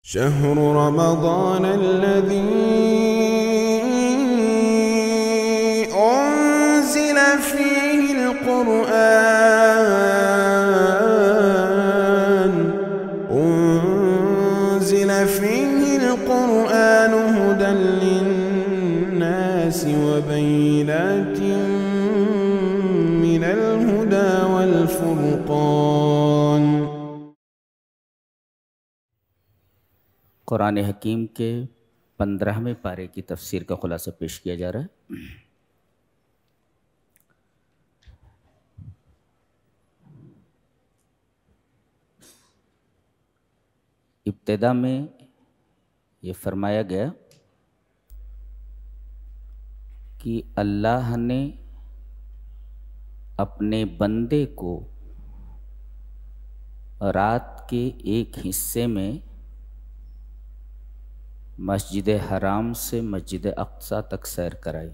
شهر رمضان الذي أنزل فيه القرآن هدى للناس وبينات من الهدى والفرقان۔ قرآن حکیم کے 15ویں پارے کی تفسیر کا خلاصہ پیش کیا جا رہا ہے۔ ابتدا میں یہ فرمایا گیا کہ اللہ نے اپنے بندے کو رات کے ایک حصے میں مسجد حرام سے مسجد اقصی تک سیر کرائی۔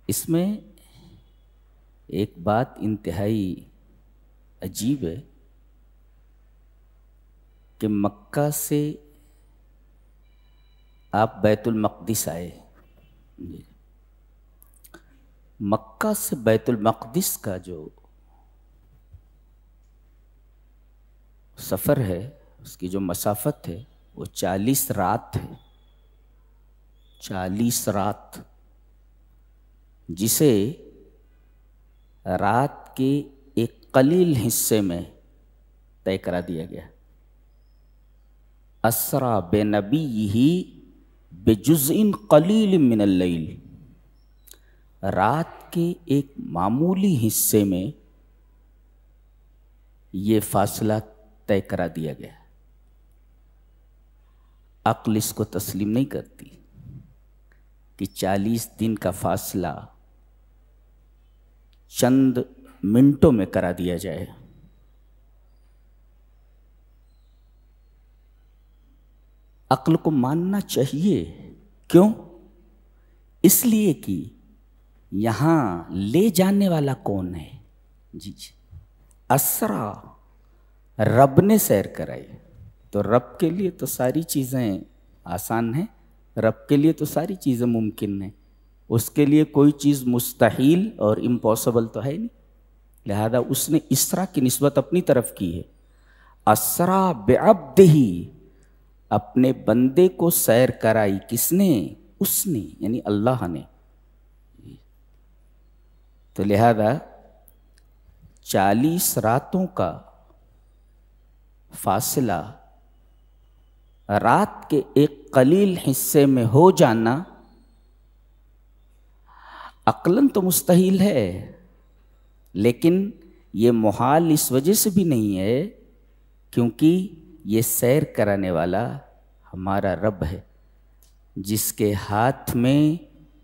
اس میں ایک بات انتہائی عجیب ہے کہ مکہ سے آپ بیت المقدس آئے۔ مکہ سے بیت المقدس کا جو سفر ہے، اس کی جو مسافت ہے وہ 40 رات ہے۔ 40 رات، جسے رات کے ایک قلیل حصے میں طے کرا دیا گیا۔ اسرا بنبیہ بجزء قلیل من اللیل، رات کے ایک معمولی حصے میں یہ فاصلہ طے کرا دیا گیا۔ عقل اس کو تسلیم نہیں کرتی کہ 40 دن کا فاصلہ چند منٹوں میں کرا دیا جائے۔ عقل کو ماننا چاہیے، کیوں؟ اس لیے کہ یہاں لے جانے والا کون ہے؟ جی اسرا، رب نے سیر کرائی، تو رب کے لیے تو ساری چیزیں آسان ہیں، رب کے لیے تو ساری چیزیں ممکن ہیں، اس کے لیے کوئی چیز مستحیل اور امپاسبل تو ہے نہیں، لہذا اس نے اسرا کی نسبت اپنی طرف کی ہے۔ اسرا بعبدہ، اپنے بندے کو سیر کرائی، کس نے؟ اس نے، یعنی اللہ نے۔ تو لہذا 40 راتوں کا فاصلہ رات کے ایک قلیل حصے میں ہو جانا عقلاً تو مستحیل ہے، لیکن یہ محال اس وجہ سے بھی نہیں ہے کیونکہ یہ سیر کرانے والا ہمارا رب ہے، جس کے ہاتھ میں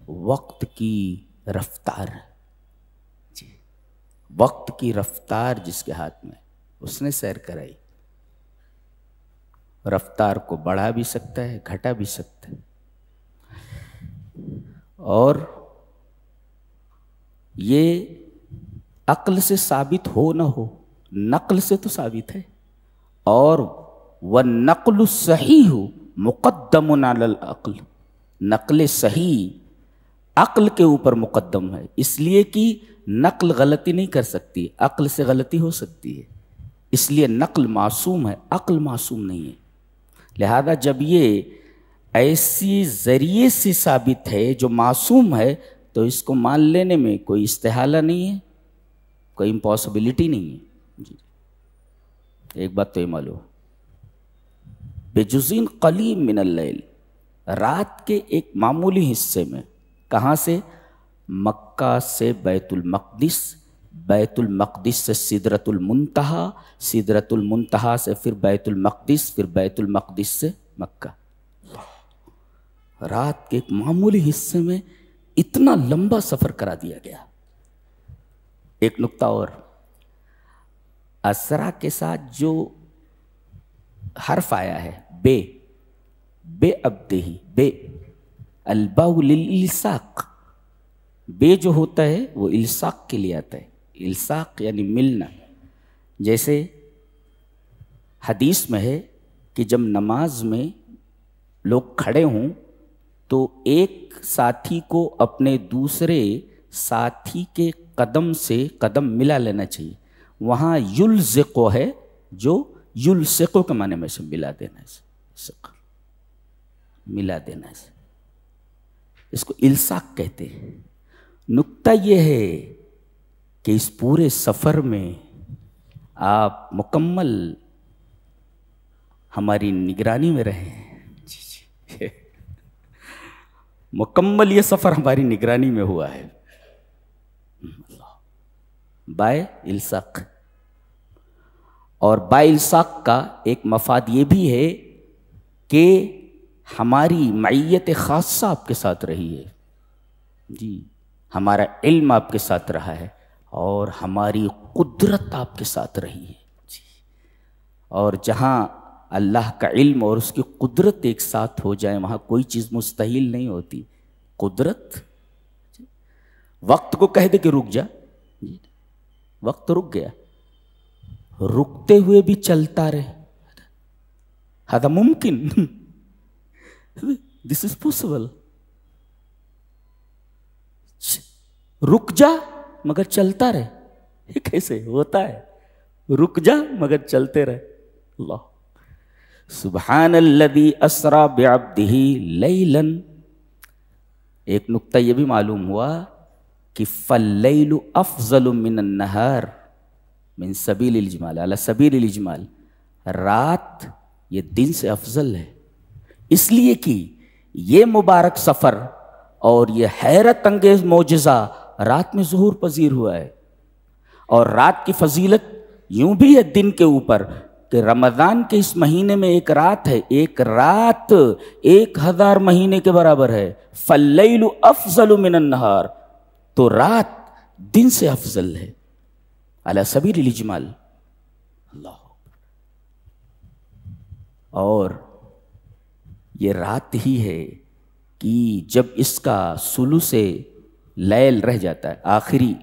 وقت کی رفتار ہے۔ جی، وقت کی رفتار جس کے ہاتھ میں، اس نے سیر کرائی۔ رفتار کو بڑھا بھی سکتا ہے، گھٹا بھی سکتا ہے، اور یہ عقل سے ثابت ہو نہ ہو، نقل سے تو ثابت ہے، اور وَالنَّقْلُ الصَّحِيحُ مُقَدَّمٌ عَلَى الْعَقْلِ، نقل صحیح عقل کے اوپر مقدم ہے، اس لیے کہ نقل غلطی نہیں کر سکتی، عقل سے غلطی ہو سکتی ہے، اس لیے نقل معصوم ہے، عقل معصوم نہیں ہے۔ لہذا جب یہ ایسی ذریعے سے ثابت ہے جو معصوم ہے، تو اس کو مان لینے میں کوئی استحالہ نہیں ہے، کوئی امپاسبلٹی نہیں ہے۔ جی، ایک بات تو یہ معلوم، بجزء قلیل من اللیل، رات کے ایک معمولی حصے میں، کہاں سے؟ مکہ سے بیت المقدس، بیت المقدس سے سدرۃ المنتہا، سدرۃ المنتہا سے پھر بیت المقدس، پھر بیت المقدس سے مکہ۔ رات کے ایک معمولی حصے میں اتنا لمبا سفر کرا دیا گیا۔ ایک نکتہ اور، اسرا کے ساتھ جو حرف آیا ہے بے، بے عبدہ، بے، الباء للالصاق، بے جو ہوتا ہے وہ الصاق کے لیے آتا ہے، الصاق یعنی ملنا. جیسے حدیث میں ہے کہ جب نماز میں لوگ کھڑے ہوں تو ایک ساتھی کو اپنے دوسرے ساتھی کے قدم سے قدم ملا لینا چاہیے. وہاں یلزقو ہے جو یلصقو کے معنی میں سے ملا دینا ہے, ملا دینا ہے, اس کو الصاق کہتے ہیں. نکتہ یہ ہے کہ اس پورے سفر میں آپ مکمل ہماری نگرانی میں رہے ہیں. مکمل یہ سفر ہماری نگرانی میں ہوا ہے بائے الصاق. اور بائے الصاق کا ایک مفاد یہ بھی ہے کہ ہماری معیت خاصہ آپ کے ساتھ رہی ہے جی, ہمارا علم آپ کے ساتھ رہا ہے اور ہماری قدرت آپ کے ساتھ رہی ہے جی. اور جہاں اللہ کا علم اور اس کی قدرت ایک ساتھ ہو جائے وہاں کوئی چیز مستحیل نہیں ہوتی. قدرت وقت کو کہہ دے کہ رک جا, وقت رک گیا, رکتے ہوئے بھی چلتا رہے, ہذا ممکن, دس از پاسبل. رک جا مگر چلتا رہے, یہ کیسے ہوتا ہے؟ رک جا مگر چلتے رہے. اللہ سبحان الذی اسری بعبدہ لیلا. ایک نقطہ یہ بھی معلوم ہوا کہ فاللیل افضل من النہار من سبیل الاجمال علی سبیل الاجمال. رات یہ دن سے افضل ہے اس لیے کہ یہ مبارک سفر اور یہ حیرت انگیز معجزہ رات میں ظہور پذیر ہوا ہے. اور رات کی فضیلت یوں بھی ہے دن کے اوپر کہ رمضان کے اس مہینے میں ایک رات ہے, ایک رات 1000 مہینے کے برابر ہے. فاللیل افضل من النہار, تو رات دن سے افضل ہے علی سبیل الاجمال. اللہ. اور یہ رات ہی ہے کہ جب اس کا ثلث لیل رہ جاتا ہے, آخری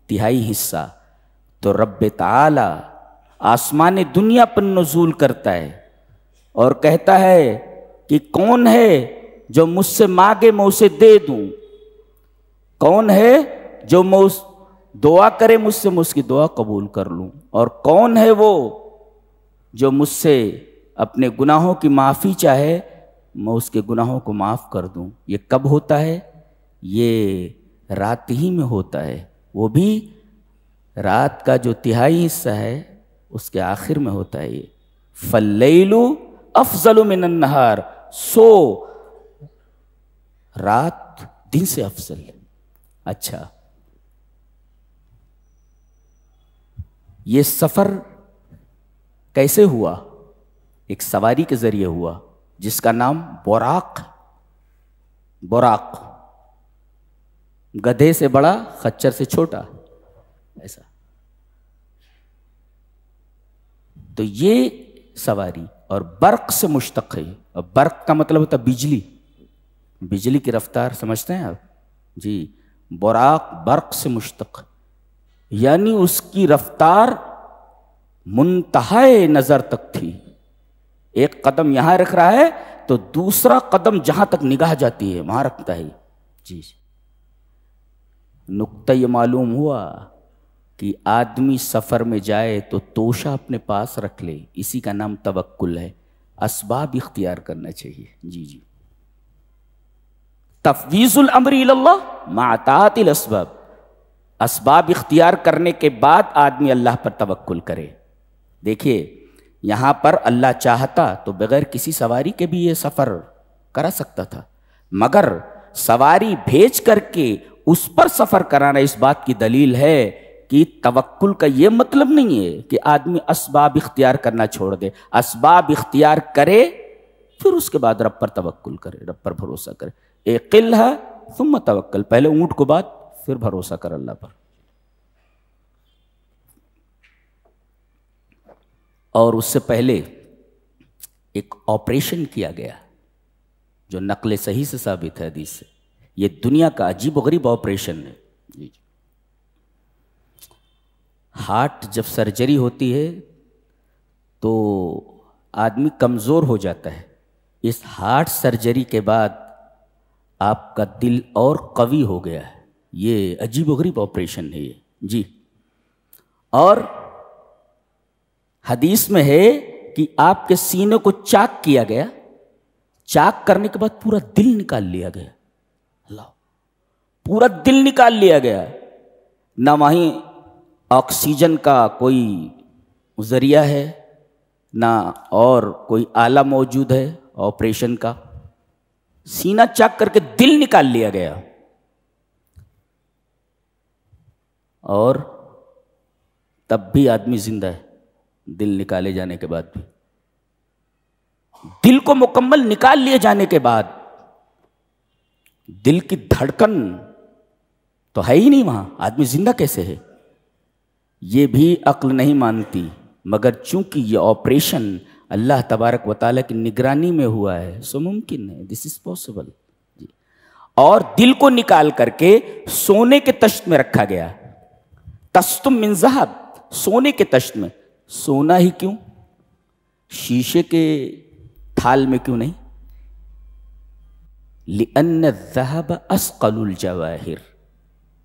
تہائی حصہ, تو رب تعالی آسمان دنیا پر نزول کرتا ہے اور کہتا ہے کہ کون ہے جو مجھ سے مانگے میں اسے دے دوں, کون ہے جو دعا کرے مجھ سے میں اس کی دعا قبول کر لوں, اور کون ہے وہ جو مجھ سے اپنے گناہوں کی معافی چاہے میں اس کے گناہوں کو معاف کر دوں. یہ کب ہوتا ہے؟ یہ رات ہی میں ہوتا ہے, وہ بھی رات کا جو تہائی حصہ ہے اس کے آخر میں ہوتا ہے. یہ فاللیل افضل من النہار, سو رات دن سے افضل ہے. اچھا, یہ سفر کیسے ہوا؟ ایک سواری کے ذریعے ہوا جس کا نام براق. براق گدھے سے بڑا خچر سے چھوٹا, ایسا. تو یہ سواری اور برق سے مشتق ہے. اور برق کا مطلب ہوتا ہے بجلی, بجلی کی رفتار سمجھتے ہیں آپ جی. براق برق سے مشتق, یعنی اس کی رفتار منتہائے نظر تک تھی. ایک قدم یہاں رکھ رہا ہے تو دوسرا قدم جہاں تک نگاہ جاتی ہے وہاں رکھتا ہے جی. نقطہ یہ معلوم ہوا کہ آدمی سفر میں جائے تو توشہ اپنے پاس رکھ لے, اسی کا نام توکل ہے. اسباب اختیار کرنا چاہیے جی جی. تفویض الامر الی اللہ مع طاعت الاسباب, اسباب اختیار کرنے کے بعد آدمی اللہ پر توکل کرے. دیکھیے یہاں پر اللہ چاہتا تو بغیر کسی سواری کے بھی یہ سفر کرا سکتا تھا, مگر سواری بھیج کر کے اس پر سفر کرانا اس بات کی دلیل ہے کہ توکل کا یہ مطلب نہیں ہے کہ آدمی اسباب اختیار کرنا چھوڑ دے. اسباب اختیار کرے پھر اس کے بعد رب پر توکل کرے, رب پر بھروسہ کرے. اقلھا ثم توکل, پہلے اونٹ کو بات پھر بھروسہ کر اللہ پر. اور اس سے پہلے ایک آپریشن کیا گیا جو نقل صحیح سے ثابت ہے حدیث سے. یہ دنیا کا عجیب و غریب آپریشن ہے. ہارٹ جب سرجری ہوتی ہے تو آدمی کمزور ہو جاتا ہے. اس ہارٹ سرجری کے بعد آپ کا دل اور قوی ہو گیا ہے. یہ عجیب و غریب آپریشن ہے یہ. جی. اور حدیث میں ہے کہ آپ کے سینے کو چاک کیا گیا. چاک کرنے کے بعد پورا دل نکال لیا گیا. اللہ، پورا دل نکال لیا گیا. نہ وہیں آکسیجن کا کوئی ذریعہ ہے، نہ اور کوئی آلہ موجود ہے آپریشن کا. سینہ چاک کر کے دل نکال لیا گیا. اور تب بھی آدمی زندہ ہے دل نکالے جانے کے بعد بھی. دل کو مکمل نکال لیے جانے کے بعد دل کی دھڑکن تو ہے ہی نہیں وہاں، آدمی زندہ کیسے ہے؟ یہ بھی عقل نہیں مانتی. مگر چونکہ یہ آپریشن اللہ تبارک و تعالیٰ کی نگرانی میں ہوا ہے سو ممکن ہے. دس از پاسبل. جی. اور دل کو نکال کر کے سونے کے تشت میں رکھا گیا. تستم من ذہب، سونے کے تشت میں. سونا ہی کیوں؟ شیشے کے تھال میں کیوں نہیں؟ لأن الذهب اثقل الجواہر.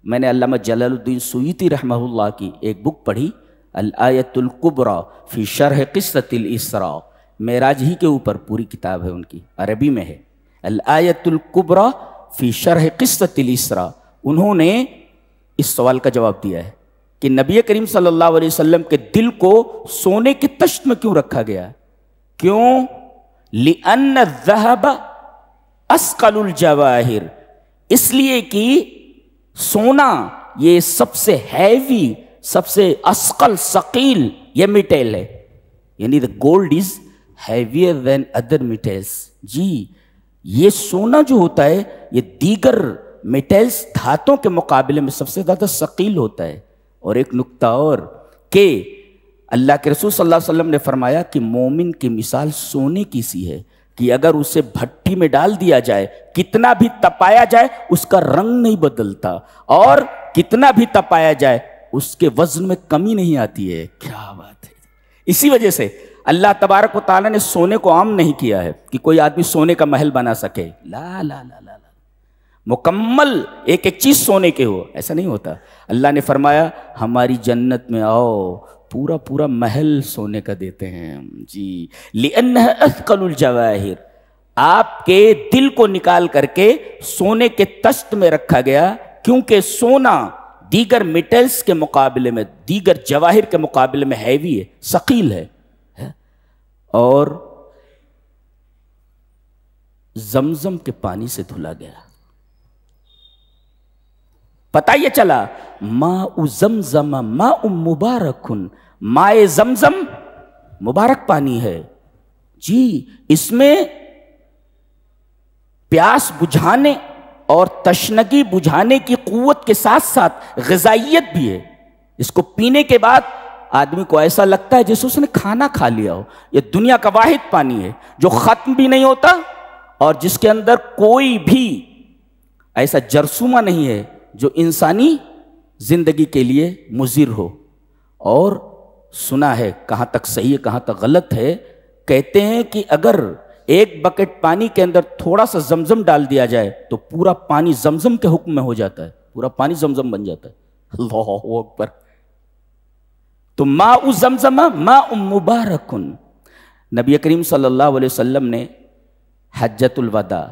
میں نے علامہ جلال الدین سیوطی رحمہ اللہ کی ایک بک پڑھی، الآیۃ الکبریٰ فی شرح قصۃ الاسراء. معراج ہی کے اوپر پوری کتاب ہے ان کی، عربی میں ہے. الآیۃ الکبریٰ فی شرح قصۃ الاسراء. انہوں نے اس سوال کا جواب دیا ہے کہ نبی کریم صلی اللہ علیہ وسلم کے دل کو سونے کے تشت میں کیوں رکھا گیا؟ کیوں؟ لأن الذهب اثقل الجواہر. اس لیے کہ سونا یہ سب سے ہیوی، سب سے اثقل، ثقیل یہ میٹل ہے. یعنی the gold is heavier than other metals. جی، یہ سونا جو ہوتا ہے یہ دیگر میٹلز دھاتوں کے مقابلے میں سب سے زیادہ ثقیل ہوتا ہے. اور ایک نکتہ اور کہ اللہ کے رسول صلی اللہ علیہ وسلم نے فرمایا کہ مومن کی مثال سونے کی سی ہے کہ اگر اسے بھٹی میں ڈال دیا جائے، کتنا بھی تپایا جائے اس کا رنگ نہیں بدلتا، اور کتنا بھی تپایا جائے اس کے وزن میں کمی نہیں آتی ہے. کیا بات ہے! اسی وجہ سے اللہ تبارک و تعالیٰ نے سونے کو عام نہیں کیا ہے کہ کوئی آدمی سونے کا محل بنا سکے. لا لا لا لا لا، مکمل ایک ایک چیز سونے کے ہو، ایسا نہیں ہوتا. اللہ نے فرمایا ہماری جنت میں آؤ، پورا پورا محل سونے کا دیتے ہیں. جی. لِأَنَّهَا أَثْقَلُ الْجَوَاهِرِ. آپ کے دل کو نکال کر کے سونے کے تشت میں رکھا گیا کیونکہ سونا دیگر میٹلز کے مقابلے میں، دیگر جواہر کے مقابلے میں ہیوی ہے، ثقیل ہے. اور زمزم کے پانی سے دھلا گیا. پتہ یہ چلا ماء زمزم ماء مبارک، مائے زمزم مبارک پانی ہے. جی، اس میں پیاس بجھانے اور تشنگی بجھانے کی قوت کے ساتھ ساتھ غذائیت بھی ہے. اس کو پینے کے بعد آدمی کو ایسا لگتا ہے جیسے اس نے کھانا کھا لیا ہو. یہ دنیا کا واحد پانی ہے جو ختم بھی نہیں ہوتا اور جس کے اندر کوئی بھی ایسا جرثومہ نہیں ہے جو انسانی زندگی کے لیے مضر ہو. اور سنا ہے، کہاں تک صحیح ہے کہاں تک غلط ہے، کہتے ہیں کہ اگر ایک بکٹ پانی کے اندر تھوڑا سا زمزم ڈال دیا جائے تو پورا پانی زمزم کے حکم میں ہو جاتا ہے، پورا پانی زمزم بن جاتا ہے. اللہ اکبر. تو ماء زمزم ماء مبارک. نبی کریم صلی اللہ علیہ وسلم نے حجۃ الوداع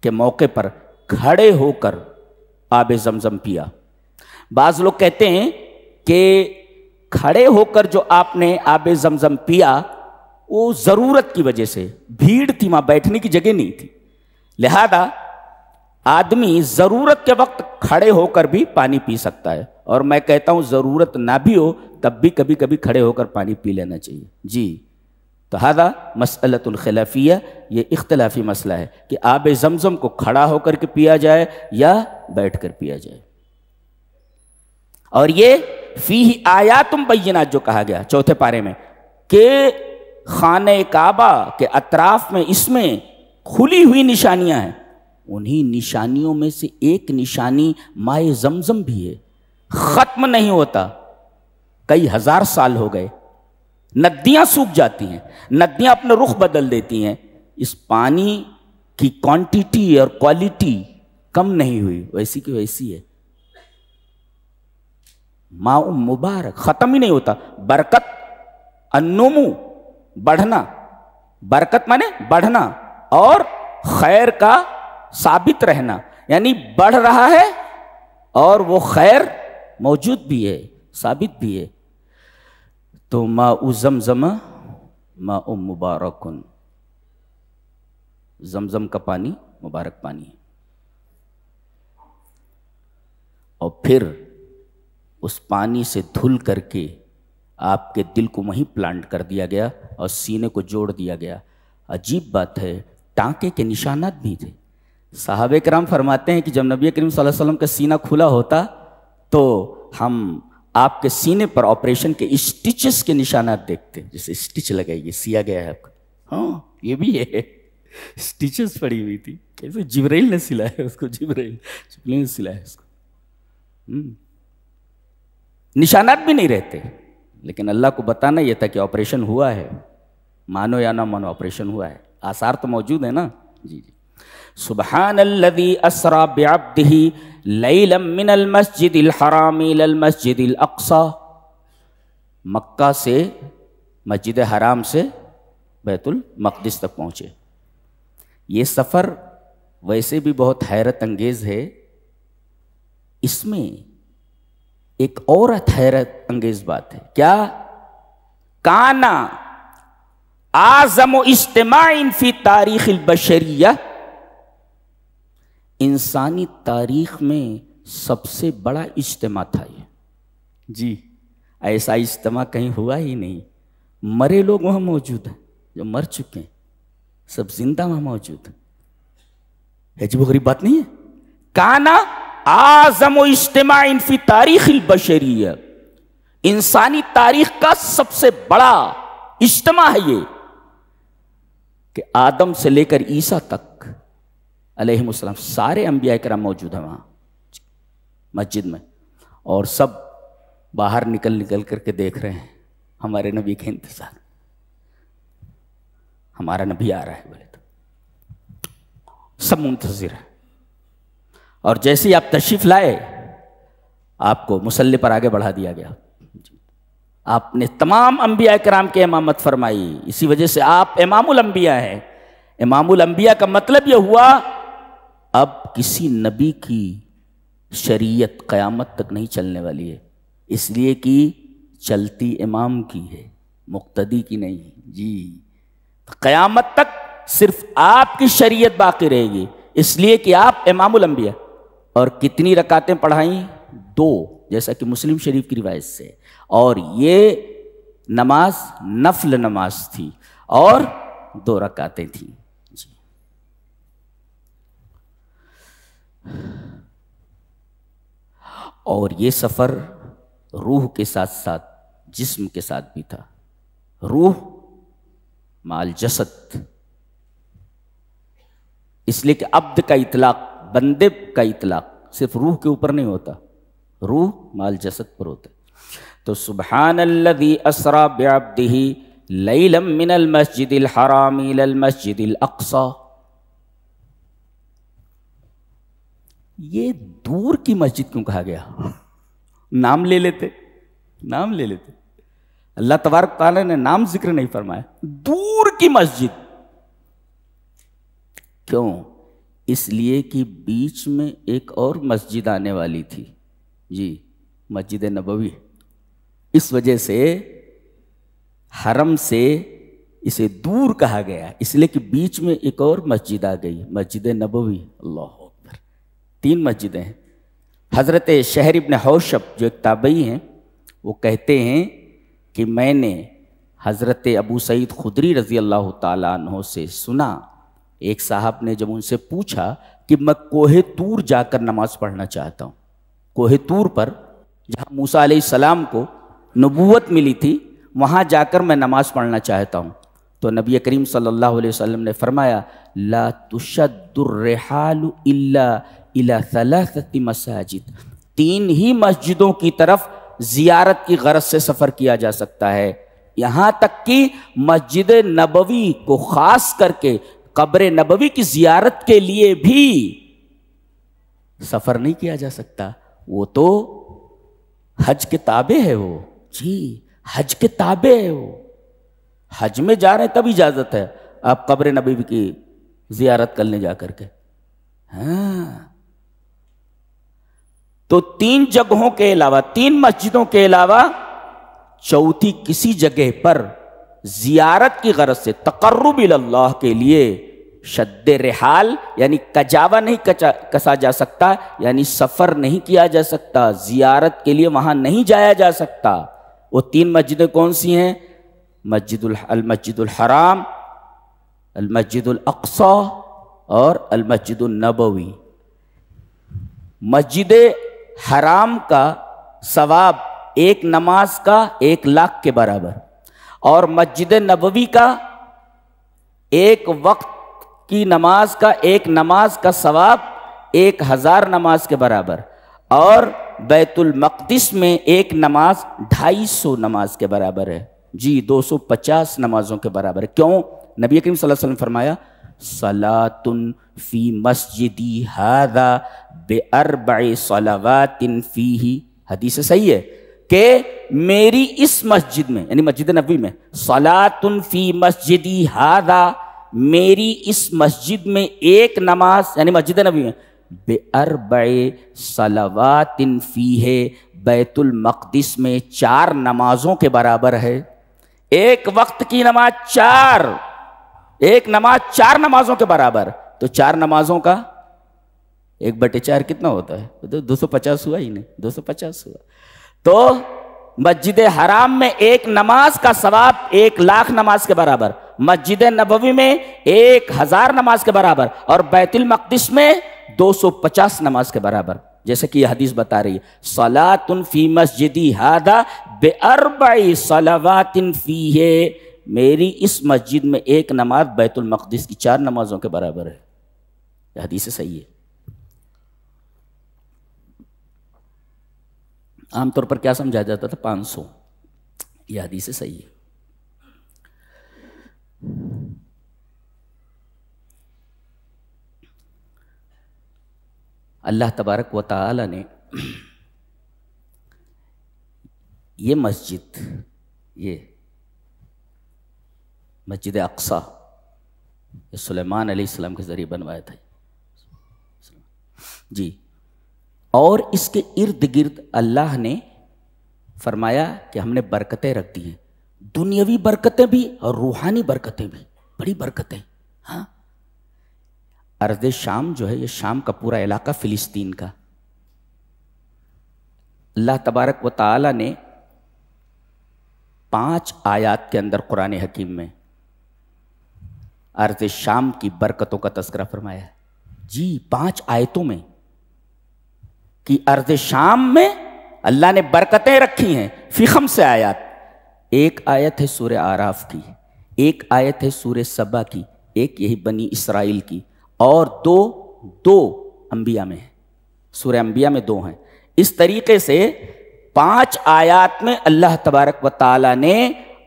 کے موقع پر کھڑے ہو کر آب زمزم پیا. بعض لوگ کہتے ہیں کہ کھڑے ہو کر جو آپ نے آب زمزم پیا وہ ضرورت کی وجہ سے، بھیڑ تھی وہاں، بیٹھنے کی جگہ نہیں تھی، لہذا آدمی ضرورت کے وقت کھڑے ہو کر بھی پانی پی سکتا ہے. اور میں کہتا ہوں ضرورت نہ بھی ہو تب بھی کبھی کبھی کھڑے ہو کر پانی پی لینا چاہیے. جی. تو ھذا مسئلۃ الخلافیہ، یہ اختلافی مسئلہ ہے کہ آب زمزم کو کھڑا ہو کر کے پیا جائے یا بیٹھ کر پیا جائے. اور یہ فیہ آیات بینات جو کہا گیا چوتھے پارے میں کہ خانہ کعبہ کے اطراف میں اس میں کھلی ہوئی نشانیاں ہیں. انہی نشانیوں میں سے ایک نشانی مائے زمزم بھی ہے. ختم نہیں ہوتا، کئی ہزار سال ہو گئے، ندیاں سوکھ جاتی ہیں، ندیاں اپنا رخ بدل دیتی ہیں، اس پانی کی کوانٹیٹی اور کوالٹی کم نہیں ہوئی، ویسی کی ویسی ہے۔ ماء مبارک ختم ہی نہیں ہوتا۔ برکت النمو بڑھنا، برکت مانے بڑھنا، اور خیر کا ثابت رہنا، یعنی بڑھ رہا ہے اور وہ خیر موجود بھی ہے، ثابت بھی ہے۔ تو ماء زمزم ماء مبارکن، زمزم کا پانی مبارک پانی ہے۔ اور پھر اس پانی سے دھل کر کے آپ کے دل کو وہیں پلانٹ کر دیا گیا اور سینے کو جوڑ دیا گیا۔ عجیب بات ہے، ٹانکے کے نشانات بھی تھے۔ صحابہ کرام فرماتے ہیں کہ جب نبی کریم صلی اللہ علیہ وسلم کا سینہ کھلا ہوتا تو ہم آپ کے سینے پر آپریشن کے اسٹچز کے نشانات دیکھتے، جیسے اسٹچ لگائیے، سیا گیا ہے آپ کا، ہاں یہ بھی ہے، اسٹچز پڑی ہوئی تھی، کیسے جبرائیل نے سلایا اس کو، جبرائیل نے سلایا اس کو۔ نشانات بھی نہیں رہتے، لیکن اللہ کو بتانا یہ تھا کہ آپریشن ہوا ہے، مانو یا نہ مانو آپریشن ہوا ہے، آثار تو موجود ہیں نا۔ جی جی، سبحان الذی اسری بعبدہ لیلا من المسجد الحرام الی المسجد الاقصی، مکہ سے مسجد حرام سے بیت المقدس تک پہنچے۔ یہ سفر ویسے بھی بہت حیرت انگیز ہے، اس میں ایک اور حیرت انگیز بات ہے۔ کیا؟ کانا اعظم اجتماع فی تاریخ البشریہ، انسانی تاریخ میں سب سے بڑا اجتماع تھا یہ۔ جی، ایسا اجتماع کہیں ہوا ہی نہیں۔ مرے لوگ وہاں موجود ہیں، جو مر چکے ہیں سب زندہ وہاں موجود ہیں۔ عجیب و غریب بات نہیں ہے؟ کانا اعظم اجتماع فی تاریخ البشریہ، انسانی تاریخ کا سب سے بڑا اجتماع ہے یہ، کہ آدم سے لے کر عیسیٰ تک علیہ السلام سارے انبیاء کرام موجود ہیں وہاں مسجد میں، اور سب باہر نکل کر کے دیکھ رہے ہیں ہمارے نبی کے انتظار، ہمارا نبی آ رہا ہے بولے تو سب منتظر ہیں۔ اور جیسے ہی آپ تشریف لائے آپ کو مصلی پر آگے بڑھا دیا گیا، آپ نے تمام انبیاء کرام کی امامت فرمائی، اسی وجہ سے آپ امام الانبیاء ہیں۔ امام الانبیاء کا مطلب یہ ہوا اب کسی نبی کی شریعت قیامت تک نہیں چلنے والی ہے، اس لیے کہ چلتی امام کی ہے، مقتدی کی نہیں۔ جی، قیامت تک صرف آپ کی شریعت باقی رہے گی، اس لیے کہ آپ امام الانبیاء۔ اور کتنی رکعتیں پڑھائیں؟ 2، جیسا کہ مسلم شریف کی روایت سے، اور یہ نماز نفل نماز تھی اور 2 رکعتیں تھیں۔ جی، اور یہ سفر روح کے ساتھ ساتھ جسم کے ساتھ بھی تھا، روح مال جسد، اس لیے کہ عبد کا اطلاق، بندے کا اطلاق صرف روح کے اوپر نہیں ہوتا، روح مال جسد پر ہوتا ہے۔ تو سبحان الذی اسری بعبدہ لیلا من المسجد الحرام الی المسجد الاقصی، یہ دور کی مسجد کیوں کہا گیا؟ نام لے لیتے، نام لے لیتے، اللہ تبارک تعالیٰ نے نام ذکر نہیں فرمایا، دور کی مسجد۔ کیوں؟ اس لیے کہ بیچ میں ایک اور مسجد آنے والی تھی، جی، مسجد نبوی، اس وجہ سے حرم سے اسے دور کہا گیا، اس لیے کہ بیچ میں ایک اور مسجد آ گئی، مسجد نبوی۔ اللہ اکبر، 3 مسجدیں ہیں۔ حضرت شہر ابن حوشب جو ایک تابعی ہیں، وہ کہتے ہیں کہ میں نے حضرت ابو سعید خدری رضی اللہ تعالیٰ عنہ سے سنا، ایک صاحب نے جب ان سے پوچھا کہ میں کوہ طور جا کر نماز پڑھنا چاہتا ہوں، کوہ طور پر جہاں موسیٰ علیہ السلام کو نبوت ملی تھی، وہاں جا کر میں نماز پڑھنا چاہتا ہوں، تو نبی کریم صلی اللہ علیہ وسلم نے فرمایا لا تشد الرحال الا الى 3 مساجد، 3 ہی مسجدوں کی طرف زیارت کی غرض سے سفر کیا جا سکتا ہے، یہاں تک کہ مسجد نبوی کو خاص کر کے قبر نبوی کی زیارت کے لیے بھی سفر نہیں کیا جا سکتا، وہ تو حج کے تابع ہے، وہ جی حج کے تابع ہے، وہ حج میں جا رہے ہیں تب اجازت ہے آپ قبر نبوی کی زیارت کرنے جا کر کے۔ ہاں تو 3 جگہوں کے علاوہ، 3 مسجدوں کے علاوہ چوتھی کسی جگہ پر زیارت کی غرض سے تقرب اللہ کے لیے شد رحال یعنی کجاوا نہیں کسا جا سکتا، یعنی سفر نہیں کیا جا سکتا، زیارت کے لیے وہاں نہیں جایا جا سکتا۔ وہ 3 مسجدیں کون سی ہیں؟ المسجد الحرام، المسجد الاقصی اور المسجد النبوی۔ مسجد حرام کا ثواب ایک نماز کا 1,00,000 کے برابر، اور مسجد نبوی کا ایک وقت کی نماز کا، ایک نماز کا ثواب 1,000 نماز کے برابر، اور بیت المقدس میں ایک نماز 250 نماز کے برابر ہے، جی 250 نمازوں کے برابر ہے۔ کیوں؟ نبی کریم صلی اللہ علیہ وسلم نے فرمایا صلاۃ فی مسجدی ھذا ب4 صلوات فیہ، حدیث صحیح ہے کہ میری اس مسجد میں یعنی مسجد نبوی میں، صلاۃ فی مسجدی ھذا، میری اس مسجد میں ایک نماز یعنی مسجد نبوی میں ب4 صلوات فیہ، بیت المقدس میں 4 نمازوں کے برابر ہے۔ ایک وقت کی نماز 4، ایک نماز 4 نمازوں کے برابر، تو 4 نمازوں کا 1/4 کتنا ہوتا ہے؟ 250 ہوا ہی نہیں، 250 ہوا۔ تو مسجد حرام میں ایک نماز کا ثواب 1,00,000 نماز کے برابر، مسجد نبوی میں 1,000 نماز کے برابر، اور بیت المقدس میں 250 نماز کے برابر، جیسے کہ یہ حدیث بتا رہی ہے صلاۃ فی مسجدی ھذا ب4 صلوات فیہ، میری اس مسجد میں ایک نماز بیت المقدس کی 4 نمازوں کے برابر ہے۔ یہ حدیث صحیح ہے۔ عام طور پر کیا سمجھا جاتا تھا؟ 500، یہ حدیث صحیح ہے۔ اللہ تبارک و تعالی نے یہ مسجد، یہ مسجد اقصی، یہ سلیمان علیہ السلام کے ذریعے بنوایا تھا جی، اور اس کے ارد گرد اللہ نے فرمایا کہ ہم نے برکتیں رکھ دی ہیں، دنیاوی برکتیں بھی اور روحانی برکتیں بھی، بڑی برکتیں۔ ہاں ارض شام جو ہے، یہ شام کا پورا علاقہ فلسطین کا، اللہ تبارک و تعالی نے 5 آیات کے اندر قرآن حکیم میں ارض شام کی برکتوں کا تذکرہ فرمایا ہے جی، 5 آیتوں میں کہ ارض شام میں اللہ نے برکتیں رکھی ہیں فی 5 آیات۔ ایک آیت ہے سورہ اعراف کی، ایک آیت ہے سورہ سبا کی، ایک یہی بنی اسرائیل کی، اور دو انبیاء میں ہیں، سورہ انبیاء میں 2 ہیں۔ اس طریقے سے 5 آیات میں اللہ تبارک و تعالی نے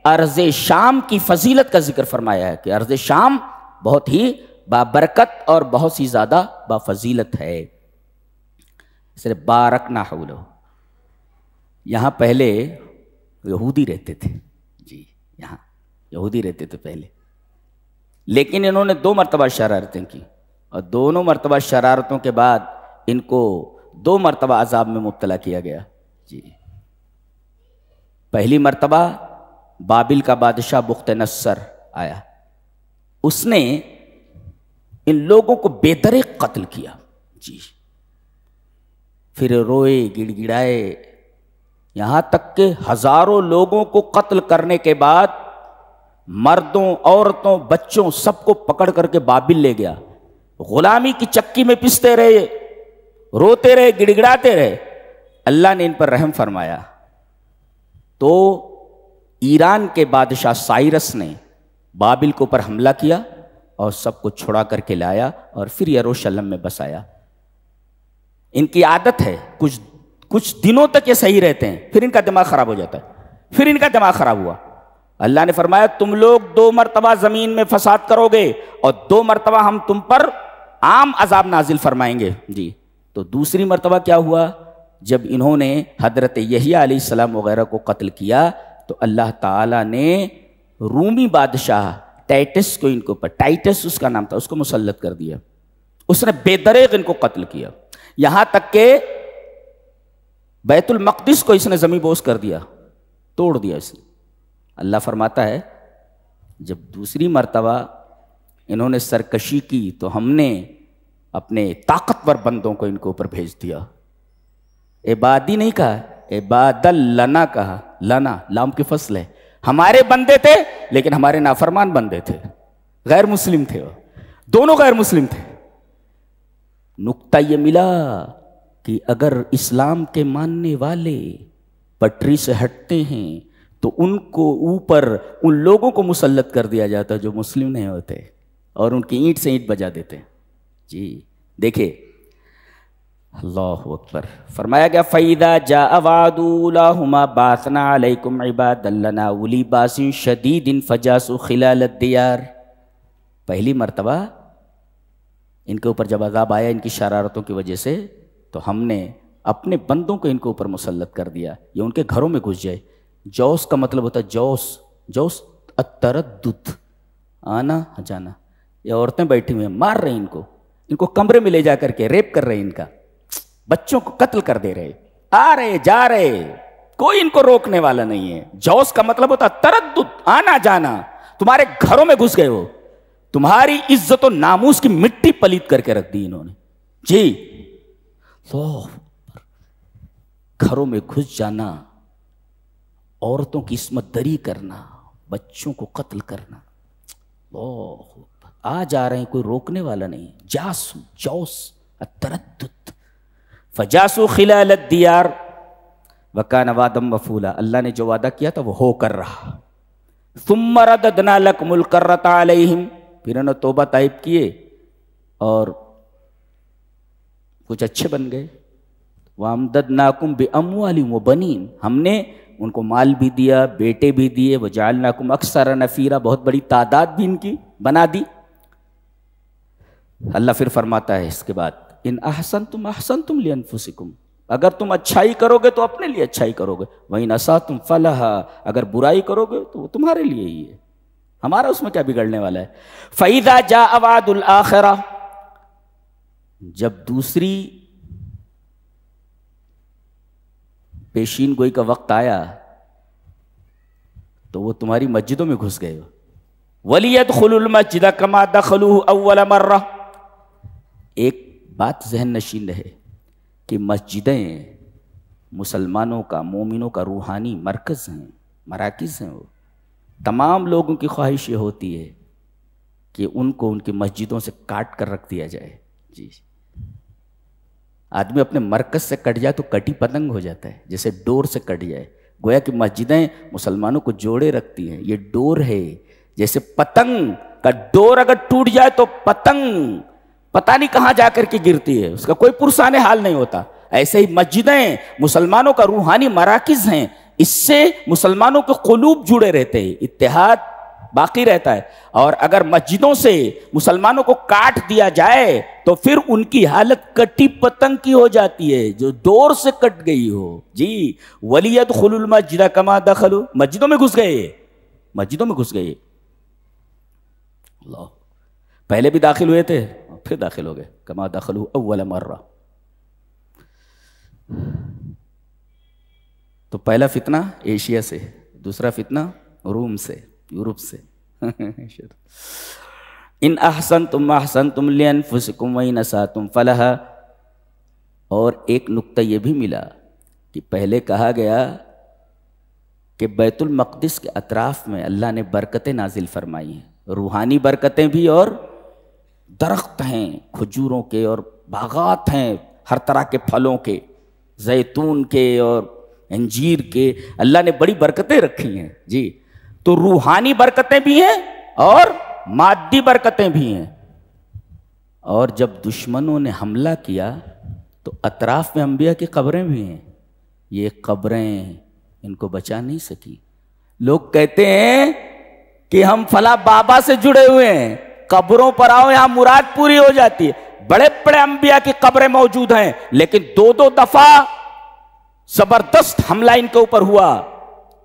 ارض شام کی فضیلت کا ذکر فرمایا ہے کہ ارض شام بہت ہی بابرکت اور بہت سی زیادہ بافضیلت ہے۔ صرف بارکنا حولہ، یہاں پہلے یہودی رہتے تھے جی، یہاں یہودی رہتے تھے پہلے، لیکن انہوں نے 2 مرتبہ شرارتیں کی، اور دونوں مرتبہ شرارتوں کے بعد ان کو 2 مرتبہ عذاب میں مبتلا کیا گیا جی۔ پہلی مرتبہ بابل کا بادشاہ بخت نصر آیا، اس نے ان لوگوں کو بے دریغ قتل کیا جی، پھر روئے گڑ گڑائے، یہاں تک کہ ہزاروں لوگوں کو قتل کرنے کے بعد مردوں، عورتوں، بچوں سب کو پکڑ کر کے بابل لے گیا، غلامی کی چکی میں پستے رہے، روتے رہے، گڑ گڑاتے رہے۔ اللہ نے ان پر رحم فرمایا تو ایران کے بادشاہ سائرس نے بابل کے اوپر حملہ کیا اور سب کو چھڑا کر کے لایا اور پھر یروشلم میں بسایا۔ ان کی عادت ہے کچھ دنوں تک یہ صحیح رہتے ہیں، پھر ان کا دماغ خراب ہو جاتا ہے، پھر ان کا دماغ خراب ہوا۔ اللہ نے فرمایا تم لوگ 2 مرتبہ زمین میں فساد کرو گے اور 2 مرتبہ ہم تم پر عام عذاب نازل فرمائیں گے۔ جی تو دوسری مرتبہ کیا ہوا؟ جب انہوں نے حضرت یحییٰ علیہ السلام وغیرہ کو قتل کیا تو اللہ تعالیٰ نے رومی بادشاہ ٹائٹس کو ان کے اوپر، ٹائٹس اس کا نام تھا، اس کو مسلط کر دیا۔ اس نے بے دریغ ان کو قتل کیا، یہاں تک کہ بیت المقدس کو اس نے زمین بوس کر دیا، توڑ دیا اس نے۔ اللہ فرماتا ہے جب دوسری مرتبہ انہوں نے سرکشی کی تو ہم نے اپنے طاقتور بندوں کو ان کے اوپر بھیج دیا۔ عبادی نہیں کہا، عباد لنا کہا، لنا لام کی فصل ہے، ہمارے بندے تھے لیکن ہمارے نافرمان بندے تھے، غیر مسلم تھے، وہ دونوں غیر مسلم تھے۔ نقطہ یہ ملا کہ اگر اسلام کے ماننے والے پٹری سے ہٹتے ہیں تو ان کو اوپر ان لوگوں کو مسلط کر دیا جاتا جو مسلم نہیں ہوتے، اور ان کی اینٹ سے اینٹ بجا دیتے۔ جی دیکھیں اللہ اکبر، فرمایا گیا فَإِذَا جَاءَ وَعْدُ أُولَاهُمَا بَعَثْنَا عَلَيْكُمْ عِبَادًا لَنَا أُولِي بَأْسٍ شَدِيدٍ فَجَاسُوا خِلَالَ الدِّيَارِ۔ پہلی مرتبہ ان کے اوپر جب عذاب آیا ان کی شرارتوں کی وجہ سے تو ہم نے اپنے بندوں کو ان کے اوپر مسلط کر دیا، یہ ان کے گھروں میں گھس جائے۔ جوس کا مطلب ہوتا ہے جوس التردد، آنا جانا۔ یہ عورتیں بیٹھی ہوئی ہیں، مار رہے ہیں ان کو کمرے میں لے جا کر کے ریپ کر رہے ہیں، ان کا بچوں کو قتل کر دے رہے، آ رہے جا رہے، کوئی ان کو روکنے والا نہیں ہے۔ جوس کا مطلب ہوتا ہے تردد، آنا جانا، تمہارے گھروں میں گھس گئے، وہ تمہاری عزت و ناموس کی مٹی پلیت کر کے رکھ دی انہوں نے۔ جی گھروں میں گھس جانا، عورتوں کی عصمت دری کرنا، بچوں کو قتل کرنا، آ جا رہے ہیں، کوئی روکنے والا نہیں۔ جوس التردد، فجاسوا خلال الدیار وکان وعدا مفعولا، اللہ نے جو وعدہ کیا تھا وہ ہو کر رہا۔ ثم رددنا لکم الکرۃ علیہم، پھر انہوں نے توبہ طائب کیے اور کچھ اچھے بن گئے۔ وَأَمْدَدْنَاكُمْ بِأَمْوَالٍ وَبَنِينَ، ہم نے ان کو مال بھی دیا، بیٹے بھی دیے۔ وَجَعَلْنَاكُمْ أَكْثَرَ نَفِيرًا، بہت بڑی تعداد بھی ان کی بنا دی۔ اللہ پھر فرماتا ہے اس کے بعد ان احسنتم احسنتم لانفسکم، اگر تم اچھائی کرو گے تو اپنے لیے اچھائی کرو گے، وَإِنْ أَسَأْتُمْ فَلَهَا، اگر برائی کرو گے تو وہ تمہارے لیے ہی ہے، ہمارا اس میں کیا بگڑنے والا ہے۔ فَإِذَا جَاءَ وَعْدُ الْآخِرَةِ، جب دوسری پیشین گوئی کا وقت آیا تو وہ تمہاری مسجدوں میں گھس گئے۔ وَلِيَدْخُلُوا الْمَسْجِدَ كَمَا دَخَلُوهُ أَوَّلَ مَرَّةٍ، ایک بات ذہن نشین رہے کہ مسجدیں مسلمانوں کا، مومنوں کا روحانی مرکز ہیں، مراکز ہیں۔ وہ تمام لوگوں کی خواہش یہ ہوتی ہے کہ ان کو ان کی مسجدوں سے کاٹ کر رکھ دیا جائے۔ جی آدمی اپنے مرکز سے کٹ جائے تو کٹی پتنگ ہو جاتا ہے، جیسے ڈور سے کٹ جائے۔ گویا کہ مسجدیں مسلمانوں کو جوڑے رکھتی ہیں، یہ ڈور ہے، جیسے پتنگ کا ڈور اگر ٹوٹ جائے تو پتنگ پتہ نہیں کہاں جا کر کے گرتی ہے، اس کا کوئی پرسان حال نہیں ہوتا۔ ایسے ہی مسجدیں مسلمانوں کا روحانی مراکز ہیں، اس سے مسلمانوں کے قلوب جڑے رہتے ہیں، اتحاد باقی رہتا ہے۔ اور اگر مسجدوں سے مسلمانوں کو کاٹ دیا جائے تو پھر ان کی حالت کٹی پتنگ کی ہو جاتی ہے جو ڈور سے کٹ گئی ہو۔ جی وَلِيَدْخُلُوا الْمَسْجِدَ كَمَا دَخَلُوا، مسجدوں میں گھس گئے، مسجدوں میں گھس گئے۔ اللہ پہلے بھی داخل ہوئے تھے پھر داخل ہو گئے، کما دخلوا اول مرہ۔ تو پہلا فتنہ ایشیا سے، دوسرا فتنہ روم سے، یورپ سے۔ ان احسنتم احسنتم لانفسکم وان اسأتم فلہا۔ اور ایک نقطہ یہ بھی ملا کہ پہلے کہا گیا کہ بیت المقدس کے اطراف میں اللہ نے برکتیں نازل فرمائی ہیں، روحانی برکتیں بھی، اور درخت ہیں کھجوروں کے اور باغات ہیں ہر طرح کے پھلوں کے، زیتون کے اور انجیر کے، اللہ نے بڑی برکتیں رکھی ہیں۔ جی تو روحانی برکتیں بھی ہیں اور مادی برکتیں بھی ہیں۔ اور جب دشمنوں نے حملہ کیا تو اطراف میں انبیاء کی قبریں بھی ہیں، یہ قبریں ان کو بچا نہیں سکی. لوگ کہتے ہیں کہ ہم فلاں بابا سے جڑے ہوئے ہیں, قبروں پر آؤ یہاں مراد پوری ہو جاتی ہے. بڑے بڑے انبیاء کی قبریں موجود ہیں, لیکن 2 دفعہ زبردست حملہ ان کے اوپر ہوا,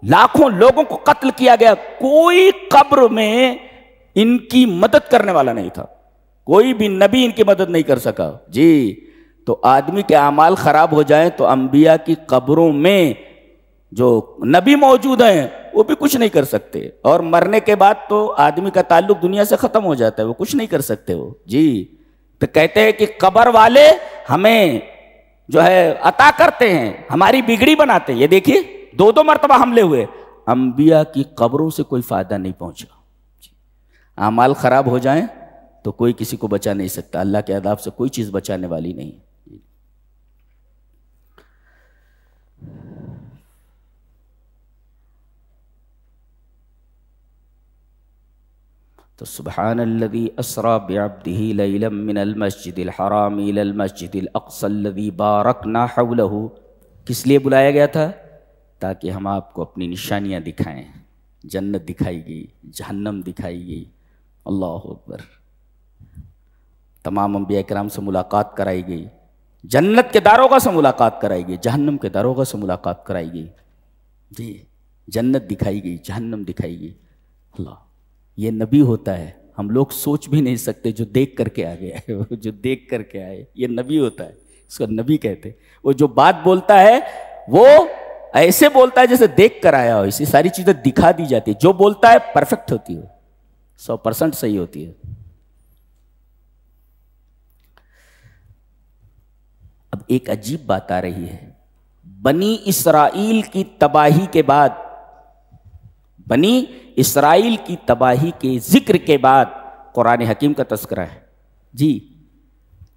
لاکھوں لوگوں کو قتل کیا گیا, کوئی قبر میں ان کی مدد کرنے والا نہیں تھا, کوئی بھی نبی ان کی مدد نہیں کر سکا. جی تو آدمی کے اعمال خراب ہو جائیں تو انبیاء کی قبروں میں جو نبی موجود ہیں وہ بھی کچھ نہیں کر سکتے, اور مرنے کے بعد تو آدمی کا تعلق دنیا سے ختم ہو جاتا ہے, وہ کچھ نہیں کر سکتے وہ. جی تو کہتے ہیں کہ قبر والے ہمیں جو ہے عطا کرتے ہیں, ہماری بگڑی بناتے ہیں. یہ دیکھیے 2 مرتبہ حملے ہوئے, انبیاء کی قبروں سے کوئی فائدہ نہیں پہنچا. اعمال خراب ہو جائیں تو کوئی کسی کو بچا نہیں سکتا, اللہ کے عذاب سے کوئی چیز بچانے والی نہیں. تو سبحان الذی اسری بعبدہ لیلا من المسجد الحرام الی المسجد الاقصی الذی بارکنا حولہ. کس لیے بلایا گیا تھا؟ تاکہ ہم آپ کو اپنی نشانیاں دکھائیں. جنت دکھائی گئی, جہنم دکھائی گئی. اللہ اکبر. تمام انبیاء کرام سے ملاقات کرائی گئی, جنت کے داروغہ سے ملاقات کرائی گئی, جہنم کے داروغہ سے ملاقات کرائی گئی. جی جنت دکھائی گئی, جہنم دکھائی گئی. اللہ, یہ نبی ہوتا ہے, ہم لوگ سوچ بھی نہیں سکتے جو دیکھ کر کے آ گیا ہے, وہ جو دیکھ کر کے آئے یہ نبی ہوتا ہے, اس کو نبی کہتے. وہ جو بات بولتا ہے وہ ایسے بولتا ہے جیسے دیکھ کر آیا ہو, اسی ساری چیزیں دکھا دی جاتی ہے. جو بولتا ہے پرفیکٹ ہوتی ہے, 100% صحیح ہوتی ہے. اب ایک عجیب بات آ رہی ہے. بنی اسرائیل کی تباہی کے بعد, بنی اسرائیل کی تباہی کے ذکر کے بعد قرآن حکیم کا تذکرہ ہے. جی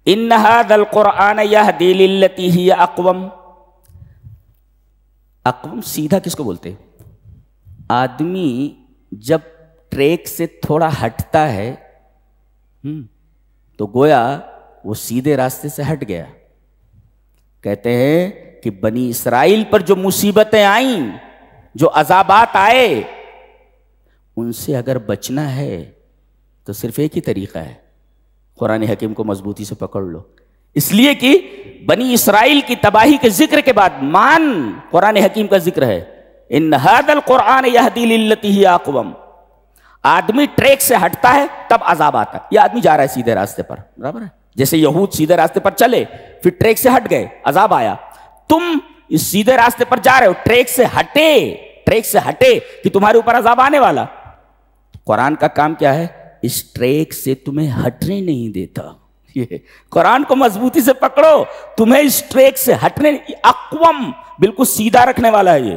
ان ھذا القرآن یہدی للتی ہی اقوم. اقوم سیدھا کس کو بولتے ہیں؟ آدمی جب ٹریک سے تھوڑا ہٹتا ہے تو گویا وہ سیدھے راستے سے ہٹ گیا. کہتے ہیں کہ بنی اسرائیل پر جو مصیبتیں آئیں, جو عذابات آئے, ان سے اگر بچنا ہے تو صرف ایک ہی طریقہ ہے, قرآن حکیم کو مضبوطی سے پکڑ لو. اس لیے کہ بنی اسرائیل کی تباہی کے ذکر کے بعد قرآن حکیم کا ذکر ہے. ان ھذا القرآن یہدی للتی ہی اقوم. آدمی ٹریک سے ہٹتا ہے تب عذاب آتا ہے. یہ آدمی جا رہا ہے سیدھے راستے پر, برابر ہے, جیسے یہود سیدھے راستے پر چلے, پھر ٹریک سے ہٹ گئے, عذاب آیا. تم اس سیدھے راستے پر جا رہے ہو, ٹریک سے ہٹے کہ تمہارے اوپر عذاب آنے والا. قرآن کا کام کیا ہے؟ اس ٹریک سے تمہیں ہٹنے نہیں دیتا. یہ قرآن کو مضبوطی سے پکڑو, تمہیں اس ٹریک سے ہٹنے, اقوم بالکل سیدھا رکھنے والا ہے, یہ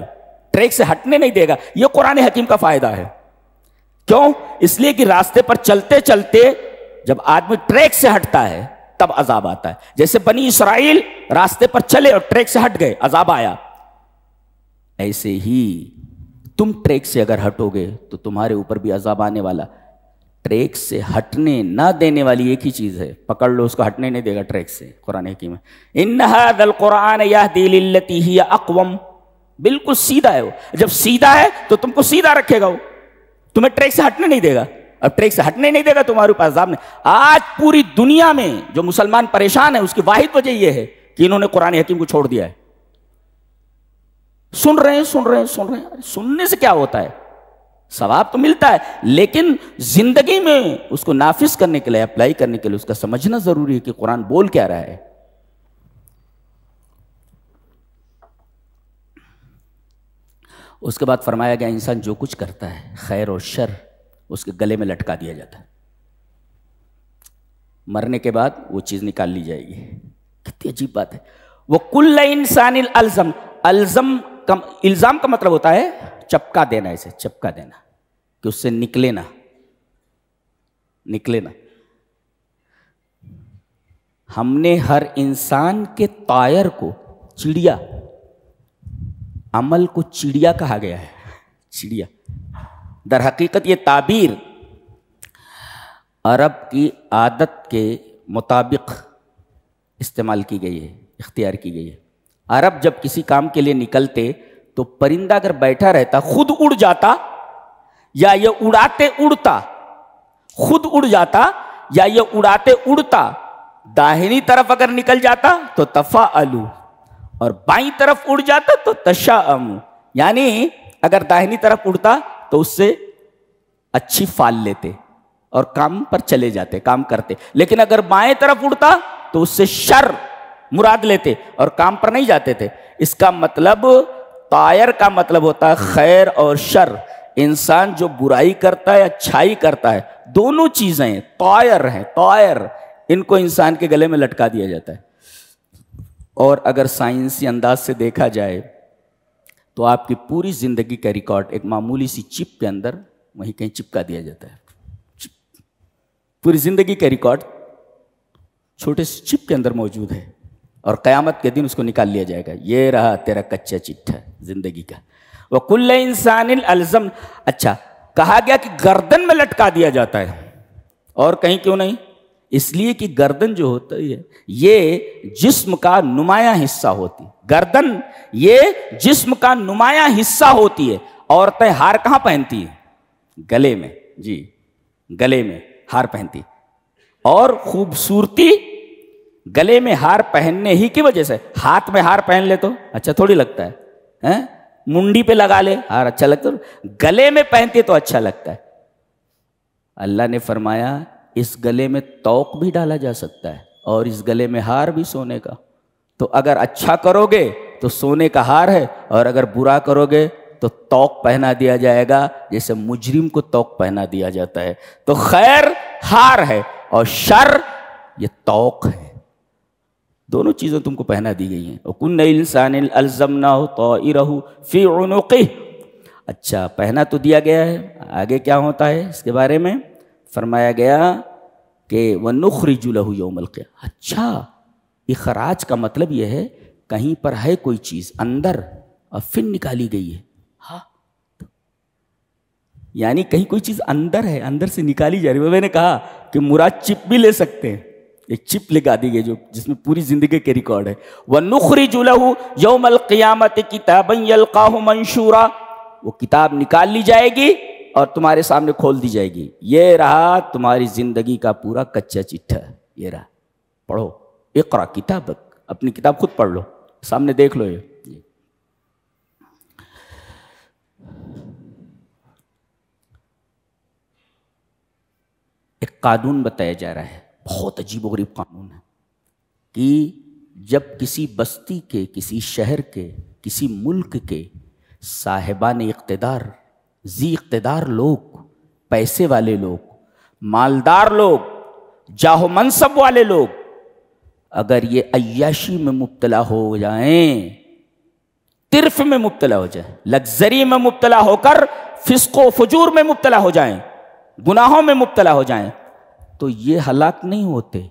ٹریک سے ہٹنے نہیں دے گا. یہ قرآن حکیم کا فائدہ ہے. کیوں؟ اس لیے کہ راستے پر چلتے چلتے جب آدمی ٹریک سے ہٹتا ہے تب عذاب آتا ہے. جیسے بنی اسرائیل راستے پر چلے اور ٹریک سے ہٹ گئے, عذاب آیا. ایسے ہی تم ٹریک سے اگر ہٹو گے تو تمہارے اوپر بھی عذاب آنے والا. ٹریک سے ہٹنے نہ دینے والی ایک ہی چیز ہے, پکڑ لو اس کو, ہٹنے نہیں دے گا ٹریک سے. قرآن حکیم ہے ان ھذا القرآن یہدی للتی ہی اقوم. بالکل سیدھا ہے وہ. جب سیدھا ہے تو تم کو سیدھا رکھے گا, وہ تمہیں ٹریک سے ہٹنے نہیں دے گا. اب ٹریک سے ہٹنے نہیں دے گا تمہارے اوپر عذاب نہیں. آج پوری دنیا میں جو مسلمان پریشان ہیں اس کی واحد وجہ یہ ہے کہ انہوں نے قرآن حکیم کو چھوڑ دیا ہے. سن رہے ہیں. سننے سے کیا ہوتا ہے؟ ثواب تو ملتا ہے, لیکن زندگی میں اس کو نافذ کرنے کے لیے, اپلائی کرنے کے لیے اس کا سمجھنا ضروری ہے کہ قرآن بول کیا رہا ہے. اس کے بعد فرمایا گیا انسان جو کچھ کرتا ہے خیر اور شر اس کے گلے میں لٹکا دیا جاتا ہے. مرنے کے بعد وہ چیز نکال لی جائے گی. کتنی عجیب بات ہے. وہ کل انسان الزام کا مطلب ہوتا ہے چپکا دینا, اسے چپکا دینا کہ اس سے نکلے نا. ہم نے ہر انسان کے طائر کو, چڑیا, عمل کو چڑیا کہا گیا ہے. چڑیا در حقیقت یہ تعبیر عرب کی عادت کے مطابق استعمال کی گئی ہے, اختیار کی گئی ہے. عرب جب کسی کام کے لیے نکلتے تو پرندہ اگر بیٹھا رہتا خود اڑ جاتا یا یہ اڑاتے اڑتا، خود اڑ جاتا یا یہ اڑاتے اڑتا. داہنی طرف اگر نکل جاتا تو تفاعلو، اور بائیں طرف اڑ جاتا تو تشاءم. یعنی اگر داہنی طرف اڑتا تو اس سے اچھی فال لیتے اور کام پر چلے جاتے، کام کرتے. لیکن اگر بائیں طرف اڑتا تو اس سے شر مراد لیتے اور کام پر نہیں جاتے تھے. اس کا مطلب طائر کا مطلب ہوتا ہے خیر اور شر. انسان جو برائی کرتا ہے اچھائی کرتا ہے، دونوں چیزیں طائر ہیں. طائر ان کو انسان کے گلے میں لٹکا دیا جاتا ہے. اور اگر سائنسی انداز سے دیکھا جائے تو آپ کی پوری زندگی کا ریکارڈ ایک معمولی سی چپ کے اندر وہیں کہیں چپکا دیا جاتا ہے. پوری زندگی کا ریکارڈ چھوٹے سے چپ کے اندر موجود ہے، اور قیامت کے دن اس کو نکال لیا جائے گا. یہ رہا تیرا کچا چٹھا زندگی کا. وَكُلَّ إِنسَانٍ أَلْزَمْ. اچھا کہا گیا کہ گردن میں لٹکا دیا جاتا ہے، اور کہیں کیوں نہیں؟ اس لیے کہ گردن جو ہوتا ہے یہ جسم کا نمایاں حصہ ہوتی. گردن یہ جسم کا نمایاں حصہ ہوتی ہے. عورتیں ہار کہاں پہنتی ہیں؟ گلے میں. جی گلے میں ہار پہنتی. اور خوبصورتی گلے میں ہار پہننے ہی کی وجہ سے. ہاتھ میں ہار پہن لے تو اچھا تھوڑی لگتا ہے، منڈی پہ لگا لے ہار اچھا لگتا ہے، گلے میں پہنتے تو اچھا لگتا ہے. اللہ نے فرمایا اس گلے میں توق بھی ڈالا جا سکتا ہے اور اس گلے میں ہار بھی سونے کا. تو اگر اچھا کرو گے تو سونے کا ہار ہے، اور اگر برا کرو گے تو توق پہنا دیا جائے گا، جیسے مجرم کو توق پہنا دیا جاتا ہے. تو خیر ہار ہے اور شر یہ توق ہے. دونوں چیزیں تم کو پہنا دی گئی ہیں. وَكُلَّ إِنسَانٍ أَلْزَمْنَاهُ طَائِرَهُ فِي عُنُقِهِ. اچھا پہنا تو دیا گیا ہے، آگے کیا ہوتا ہے اس کے بارے میں فرمایا گیا کہ وَنُخْرِجُ لَهُ يَوْمَ الْقِيَامَةِ. اچھا اخراج کا مطلب یہ ہے کہیں پر ہے کوئی چیز اندر اور پھر نکالی گئی ہے. ہاں یعنی کہیں کوئی چیز اندر ہے، اندر سے نکالی جا رہی ہے. میں نے کہا کہ مراد چپ بھی لے سکتے ہیں. ایک چپ لگا دی گئی جو جس میں پوری زندگی کے ریکارڈ ہے. وَنُخْرِجُ لَهُ يَوْمَ الْقِيَامَةِ كِتَابًا يَلْقَاهُ مَنْشُورًا. وہ کتاب نکال لی جائے گی اور تمہارے سامنے کھول دی جائے گی. یہ رہا تمہاری زندگی کا پورا کچا چٹھا. یہ رہا، پڑھو. اقرا کتابک، اپنی کتاب خود پڑھ لو، سامنے دیکھ لو. یہ ایک قانون بتایا جا رہا ہے، بہت عجیب و غریب قانون ہے، کہ جب کسی بستی کے، کسی شہر کے، کسی ملک کے صاحبان اقتدار، ذی اقتدار لوگ، پیسے والے لوگ، مالدار لوگ، جاہ و منصب والے لوگ اگر یہ عیاشی میں مبتلا ہو جائیں، طرف میں مبتلا ہو جائیں، لگژری میں مبتلا ہو کر فسق و فجور میں مبتلا ہو جائیں، گناہوں میں مبتلا ہو جائیں، تو یہ ہلاک نہیں ہوتے،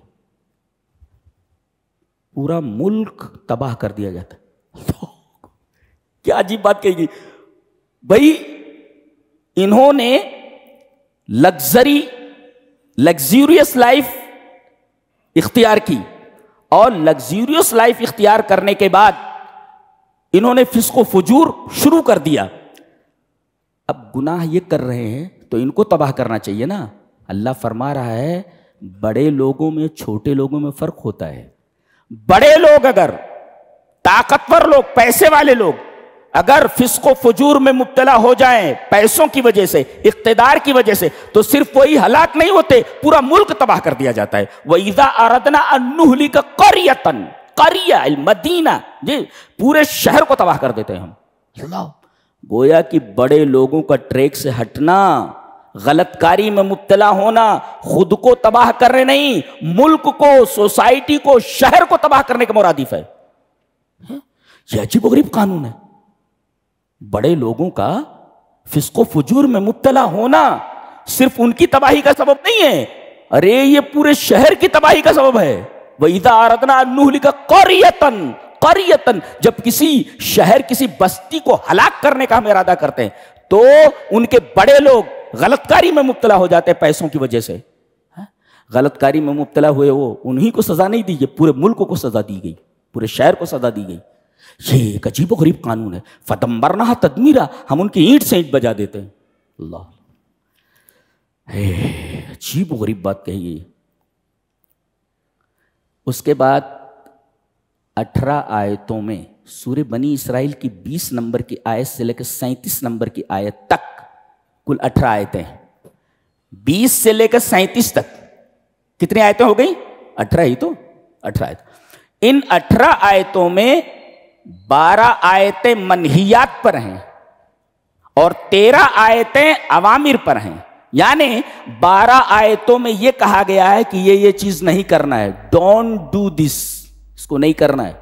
پورا ملک تباہ کر دیا جاتا ہے. کیا عجیب بات کہی گئی بھائی. انہوں نے لگزریس لائف اختیار کی، اور لگزریس لائف اختیار کرنے کے بعد انہوں نے فسق و فجور شروع کر دیا. اب گناہ یہ کر رہے ہیں تو ان کو تباہ کرنا چاہیے نا. اللہ فرما رہا ہے بڑے لوگوں میں چھوٹے لوگوں میں فرق ہوتا ہے. بڑے لوگ اگر، طاقتور لوگ، پیسے والے لوگ اگر فسق و فجور میں مبتلا ہو جائیں پیسوں کی وجہ سے، اقتدار کی وجہ سے، تو صرف وہی ہلاک نہیں ہوتے، پورا ملک تباہ کر دیا جاتا ہے. وَإِذَا أَرَدْنَا أَن نُهْلِكَ قَرْيَةً، قریہ المدینہ، جی پورے شہر کو تباہ کر دیتے ہیں ہم. گویا کہ بڑے لوگوں کا ٹریک سے ہٹنا، غلط کاری میں مبتلا ہونا، خود کو تباہ کرنے نہیں، ملک کو، سوسائٹی کو، شہر کو تباہ کرنے کا مرادف ہے. یہ عجیب و غریب قانون ہے. بڑے لوگوں کا فسق و فجور میں مبتلا ہونا صرف ان کی تباہی کا سبب نہیں ہے، ارے یہ پورے شہر کی تباہی کا سبب ہے. وَإِذَا أَرَدْنَا أَن نُهْلِكَ قَرْيَةً، جب کسی شہر، کسی بستی کو ہلاک کرنے کا ہم ارادہ کرتے ہیں تو ان کے بڑے لوگ غلط کاری میں مبتلا ہو جاتے ہیں پیسوں کی وجہ سے. غلط کاری میں مبتلا ہوئے وہ انہی کو سزا نہیں دی گئی، پورے ملک کو سزا دی گئی، پورے شہر کو سزا دی گئی. یہ ایک عجیب و غریب قانون ہے. فدمرناها تدمیرا، ہم ان کی اینٹ سے اینٹ بجا دیتے ہیں. اللہ، عجیب و غریب بات کہی گئی. اس کے بعد 18 آیتوں میں سورہ بنی اسرائیل کی 20 نمبر کی آیت سے لے کے 37 نمبر کی آیت تک کل 18 آیتیں ہیں. 20 سے لے کر 37 تک کتنی آیتیں ہو گئی؟ 18 ہی تو. 18 آیت. ان 18 آیتوں میں 12 آیتیں منہیات پر ہیں اور 13 آیتیں اوامر پر ہیں. یعنی 12 آیتوں میں یہ کہا گیا ہے کہ یہ چیز نہیں کرنا ہے، ڈونٹ ڈو دس، اس کو نہیں کرنا ہے.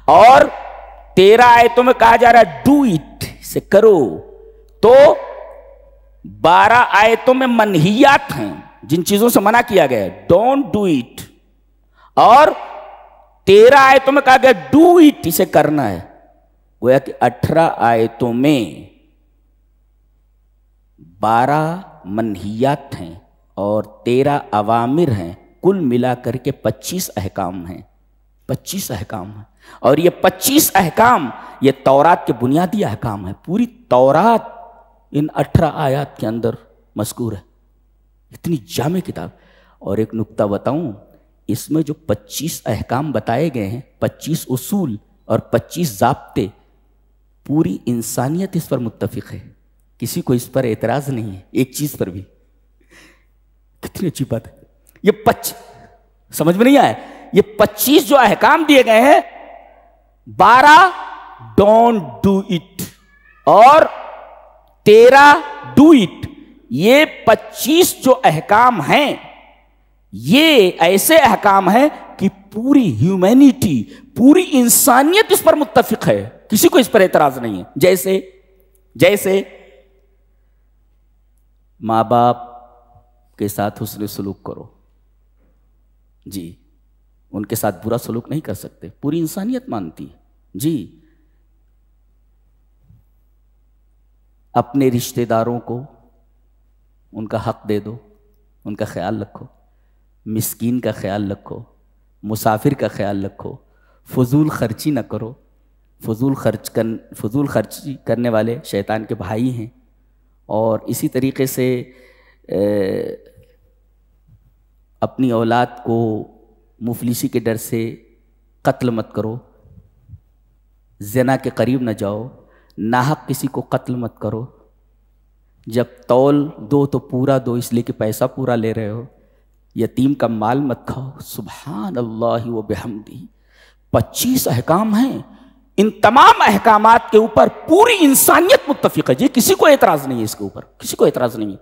اور 13 آیتوں میں کہا جا رہا ہے ڈو اٹ، اسے کرو. تو 12 آیتوں میں منہیات ہیں، جن چیزوں سے منع کیا گیا ہے، ڈونٹ ڈو اٹ. اور 13 آیتوں میں کہا گیا ڈو اٹ، اسے کرنا ہے. گویا کہ 18 آیتوں میں 12 منہیات ہیں اور 13 اوامر ہیں. کل ملا کر کے 25 احکام ہیں. 25 احکام ہیں. اور یہ 25 احکام یہ تورات کے بنیادی احکام ہیں. پوری تورات ان 18 آیات کے اندر مذکور ہے. اتنی جامع کتاب. اور ایک نکتہ بتاؤں، اس میں جو 25 احکام بتائے گئے ہیں، 25 اصول اور 25 ضابطے، پوری انسانیت اس پر متفق ہے. کسی کو اس پر اعتراض نہیں ہے ایک چیز پر بھی. کتنی اچھی بات ہے. یہ 25 سمجھ میں نہیں آیا؟ یہ 25 جو احکام دیے گئے ہیں، 12 ڈونٹ ڈو اٹ اور 13 ڈو اٹ. یہ 25 جو احکام ہیں یہ ایسے احکام ہیں کہ پوری ہیومینٹی، پوری انسانیت اس پر متفق ہے. کسی کو اس پر اعتراض نہیں ہے. جیسے ماں باپ کے ساتھ حسن سلوک کرو. جی، ان کے ساتھ برا سلوک نہیں کر سکتے، پوری انسانیت مانتی ہے. جی، اپنے رشتہ داروں کو ان کا حق دے دو، ان کا خیال رکھو. مسکین کا خیال رکھو، مسافر کا خیال رکھو. فضول خرچی نہ کرو. فضول خرچی کرنے والے شیطان کے بھائی ہیں. اور اسی طریقے سے اپنی اولاد کو مفلسی کے ڈر سے قتل مت کرو. زنا کے قریب نہ جاؤ. ناحق کسی کو قتل مت کرو. جب تول دو تو پورا دو، اس لیے کہ پیسہ پورا لے رہے ہو. یتیم کا مال مت کھاؤ. سبحان اللہ و بحمدہ. 25 احکام ہیں. ان تمام احکامات کے اوپر پوری انسانیت متفق ہے. جی، کسی کو اعتراض نہیں ہے. اس کے اوپر کسی کو اعتراض نہیں ہے.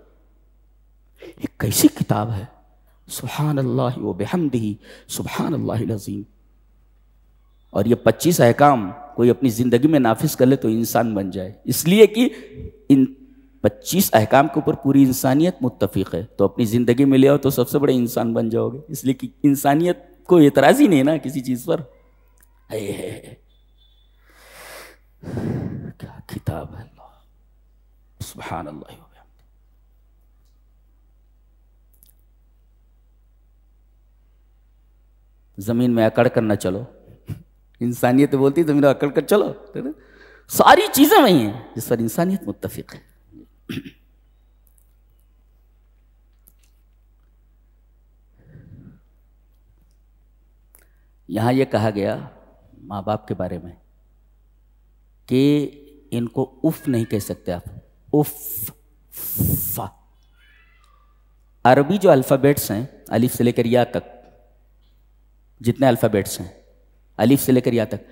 یہ کیسی کتاب ہے. سبحان اللہ و بحمدہ، سبحان اللہ العظیم. اور یہ 25 احکام کوئی اپنی زندگی میں نافذ کر لے تو انسان بن جائے. اس لیے کہ ان 25 احکام کے اوپر پوری انسانیت متفق ہے. تو اپنی زندگی میں لے آؤ تو سب سے بڑے انسان بن جاؤ گے. اس لیے کہ انسانیت کو اعتراض ہی نہیں نا کسی چیز پر. کیا کتاب ہے. اللہ سبحان اللہ. زمین میں اکڑ کر نہ چلو. انسانیت بولتی زمین میں اکڑ کر چلو. ساری چیزیں وہی ہیں جس پر انسانیت متفق ہے. یہاں یہ کہا گیا ماں باپ کے بارے میں کہ ان کو اف نہیں کہہ سکتے آپ. اف. عربی جو الفابیٹس ہیں الف سے لے کر یا تک، جتنے الفابیٹس ہیں الف سے لے کر یا تک،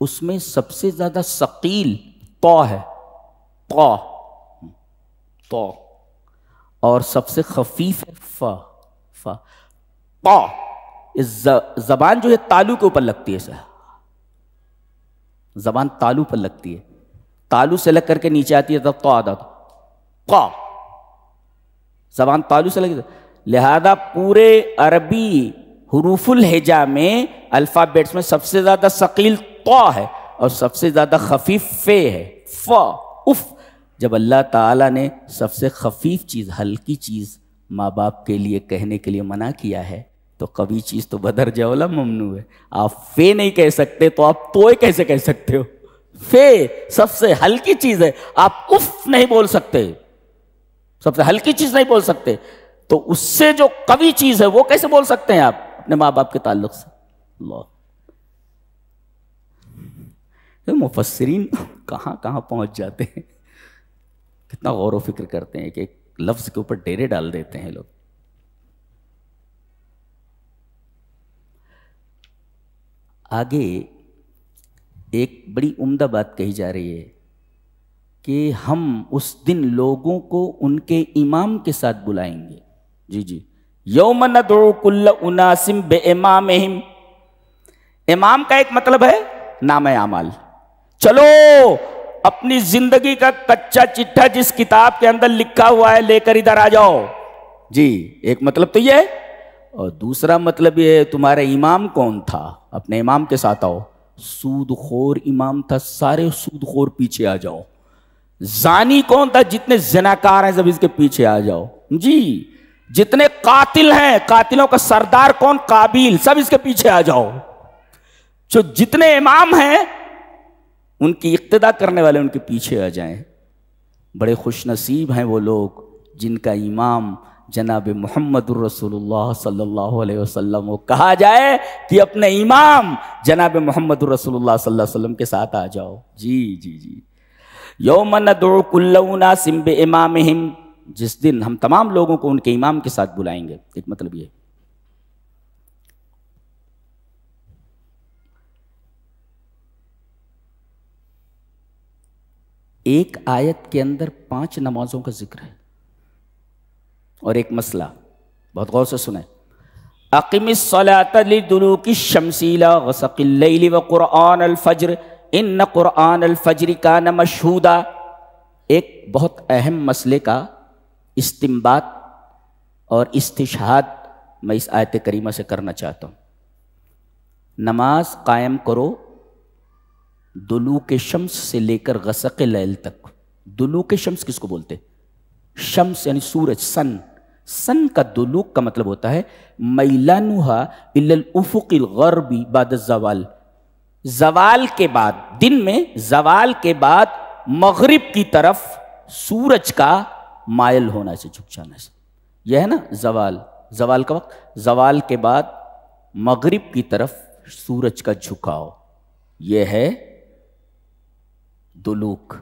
اس میں سب سے زیادہ ثقیل طا ہے. طا. اور سب سے خفیف ہے فا. طا. زبان جو ہے تالو کے اوپر لگتی ہے. زبان تالو پر لگتی ہے. تالو سے لگ کر کے نیچے آتی ہے تب طا آتا. قا. زبان تالو سے لگتی ہے. لہذا پورے عربی حروف الہجا میں الفابیٹس میں سب سے زیادہ ثقیل طا ہے اور سب سے زیادہ خفیف فے ہے. فا. اف. جب اللہ تعالیٰ نے سب سے خفیف چیز، ہلکی چیز ماں باپ کے لیے کہنے کے لیے منع کیا ہے تو قوی چیز تو بدرجہ اولا ممنوع ہے. آپ فے نہیں کہہ سکتے تو آپ توئے کیسے کہہ سکتے ہو؟ فے سب سے ہلکی چیز ہے. آپ اف نہیں بول سکتے، سب سے ہلکی چیز نہیں بول سکتے، تو اس سے جو قوی چیز ہے وہ کیسے بول سکتے ہیں آپ اپنے ماں باپ کے تعلق سے؟ اللہ، مفسرین کہاں کہاں پہنچ جاتے ہیں، کتنا غور و فکر کرتے ہیں کہ ایک لفظ کے اوپر ڈیرے ڈال دیتے ہیں لوگ. آگے ایک بڑی عمدہ بات کہی جا رہی ہے کہ ہم اس دن لوگوں کو ان کے امام کے ساتھ بلائیں گے. جی یوم ندعو کل اناس بامامہم. امام کا ایک مطلب ہے نام اعمال. چلو اپنی زندگی کا کچا چٹھا جس کتاب کے اندر لکھا ہوا ہے لے کر ادھر آ جاؤ. جی ایک مطلب تو یہ ہے، اور دوسرا مطلب یہ ہے تمہارا امام کون تھا، اپنے امام کے ساتھ آؤ. سود خور امام تھا، سارے سود خور پیچھے آ جاؤ. زانی کون تھا، جتنے زناکار ہیں سب اس کے پیچھے آ جاؤ. جی جتنے قاتل ہیں، قاتلوں کا سردار کون، قابیل، سب اس کے پیچھے آ جاؤ. جو جتنے امام ہیں ان کی اقتدا کرنے والے ان کے پیچھے آ جائیں. بڑے خوش نصیب ہیں وہ لوگ جن کا امام جناب محمد الرسول اللہ صلی اللہ علیہ وسلم. وہ کہا جائے کہ اپنے امام جناب محمد الرسول اللہ صلی اللہ علیہ وسلم کے ساتھ آ جاؤ. جی یوم ندعو کل اناس بامامہم، جس دن ہم تمام لوگوں کو ان کے امام کے ساتھ بلائیں گے. ایک مطلب یہ. ایک آیت کے اندر 5 نمازوں کا ذکر ہے اور ایک مسئلہ، بہت غور سے سنیں. اقم الصلاۃ لدلوک الشمس الی غسق اللیل وقرآن الفجر ان قرآن الفجر کان مشہودا. ایک بہت اہم مسئلے کا استنباط اور استشہاد میں اس آیت کریمہ سے کرنا چاہتا ہوں. نماز قائم کرو دلوک شمس سے لے کر غسق لیل تک. دلوک شمس کس کو بولتے؟ شمس یعنی سورج، سن. سن کا دلوک کا مطلب ہوتا ہے میلانوہا الی الافق الغربی بعد الزوال. زوال کے بعد، دن میں زوال کے بعد مغرب کی طرف سورج کا مائل ہونا سے، جھک جانے سے. یہ ہے نا زوال، زوال کا وقت. زوال کے بعد مغرب کی طرف سورج کا جھکاؤ، یہ ہے دلوک.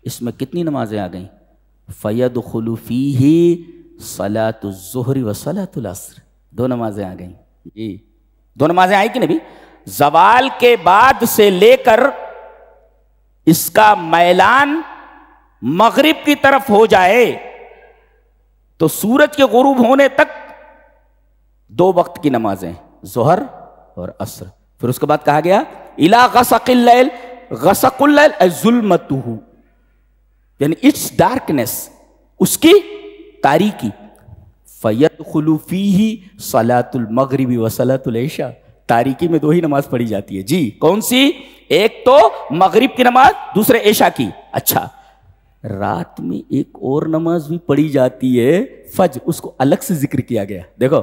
اس میں کتنی نمازیں آ گئیں؟ فَيَدْخُلُ فِيهِ صَلَاةُ الظُّهْرِ وَصَلَاةُ الْعَصْرِ. 2 نمازیں آ گئیں. جی 2 نمازیں آئی کہ نہیں بھی؟ زوال کے بعد سے لے کر اس کا میلان مغرب کی طرف ہو جائے تو سورج کے غروب ہونے تک 2 وقت کی نمازیں، ظہر اور عصر. پھر اس کے بعد کہا گیا اِلَى غَسَقِ اللَّيْلِ. غسق اللیل ظلمتہ، یعنی اٹس ڈارکنیس، اس کی تاریکی. فَيَدْخُلُ فِيهِ صَلَاةُ الْمَغْرِبِ وَصَلَاةُ الْعِشَاء. تاریکی میں 2 ہی نماز پڑھی جاتی ہے. جی کون سی؟ ایک تو مغرب کی نماز، دوسرے عشاء کی. اچھا رات میں ایک اور نماز بھی پڑھی جاتی ہے فجر، اس کو الگ سے ذکر کیا گیا. دیکھو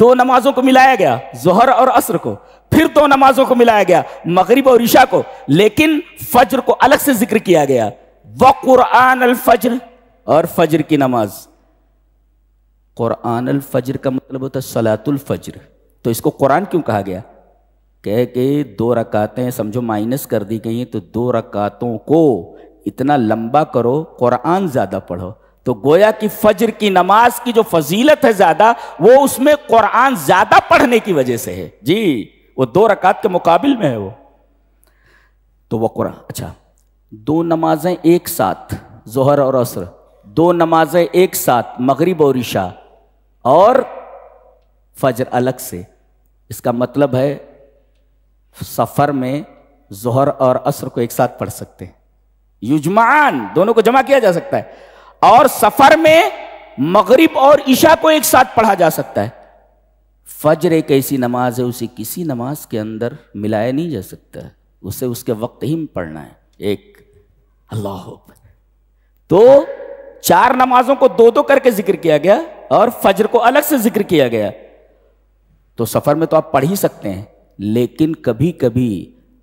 2 نمازوں کو ملایا گیا، ظہر اور عصر کو، پھر 2 نمازوں کو ملایا گیا، مغرب اور عشاء کو، لیکن فجر کو الگ سے ذکر کیا گیا. وقرآن الفجر، اور فجر کی نماز. قرآن الفجر کا مطلب ہوتا ہے صلاۃ الفجر. تو اس کو قرآن کیوں کہا گیا؟ کہ 2 رکعتیں سمجھو مائنس کر دی گئی ہیں، تو 2 رکعتوں کو اتنا لمبا کرو، قرآن زیادہ پڑھو. تو گویا کہ فجر کی نماز کی جو فضیلت ہے زیادہ، وہ اس میں قرآن زیادہ پڑھنے کی وجہ سے ہے. جی وہ 2 رکعت کے مقابل میں ہے وہ. تو وہ قرآن. اچھا 2 نمازیں ایک ساتھ، ظہر اور عصر، 2 نمازیں ایک ساتھ، مغرب اور عشاء، اور فجر الگ سے. اس کا مطلب ہے سفر میں ظہر اور عصر کو ایک ساتھ پڑھ سکتے ہیں، یجمعان، دونوں کو جمع کیا جا سکتا ہے. اور سفر میں مغرب اور عشاء کو ایک ساتھ پڑھا جا سکتا ہے. فجر ایک ایسی نماز ہے، اسے کسی نماز کے اندر ملایا نہیں جا سکتا، اسے اس کے وقت ہی پڑھنا ہے. ایک اللہ اکبر. تو 4 نمازوں کو 2 کر کے ذکر کیا گیا اور فجر کو الگ سے ذکر کیا گیا. تو سفر میں تو آپ پڑھ ہی سکتے ہیں، لیکن کبھی کبھی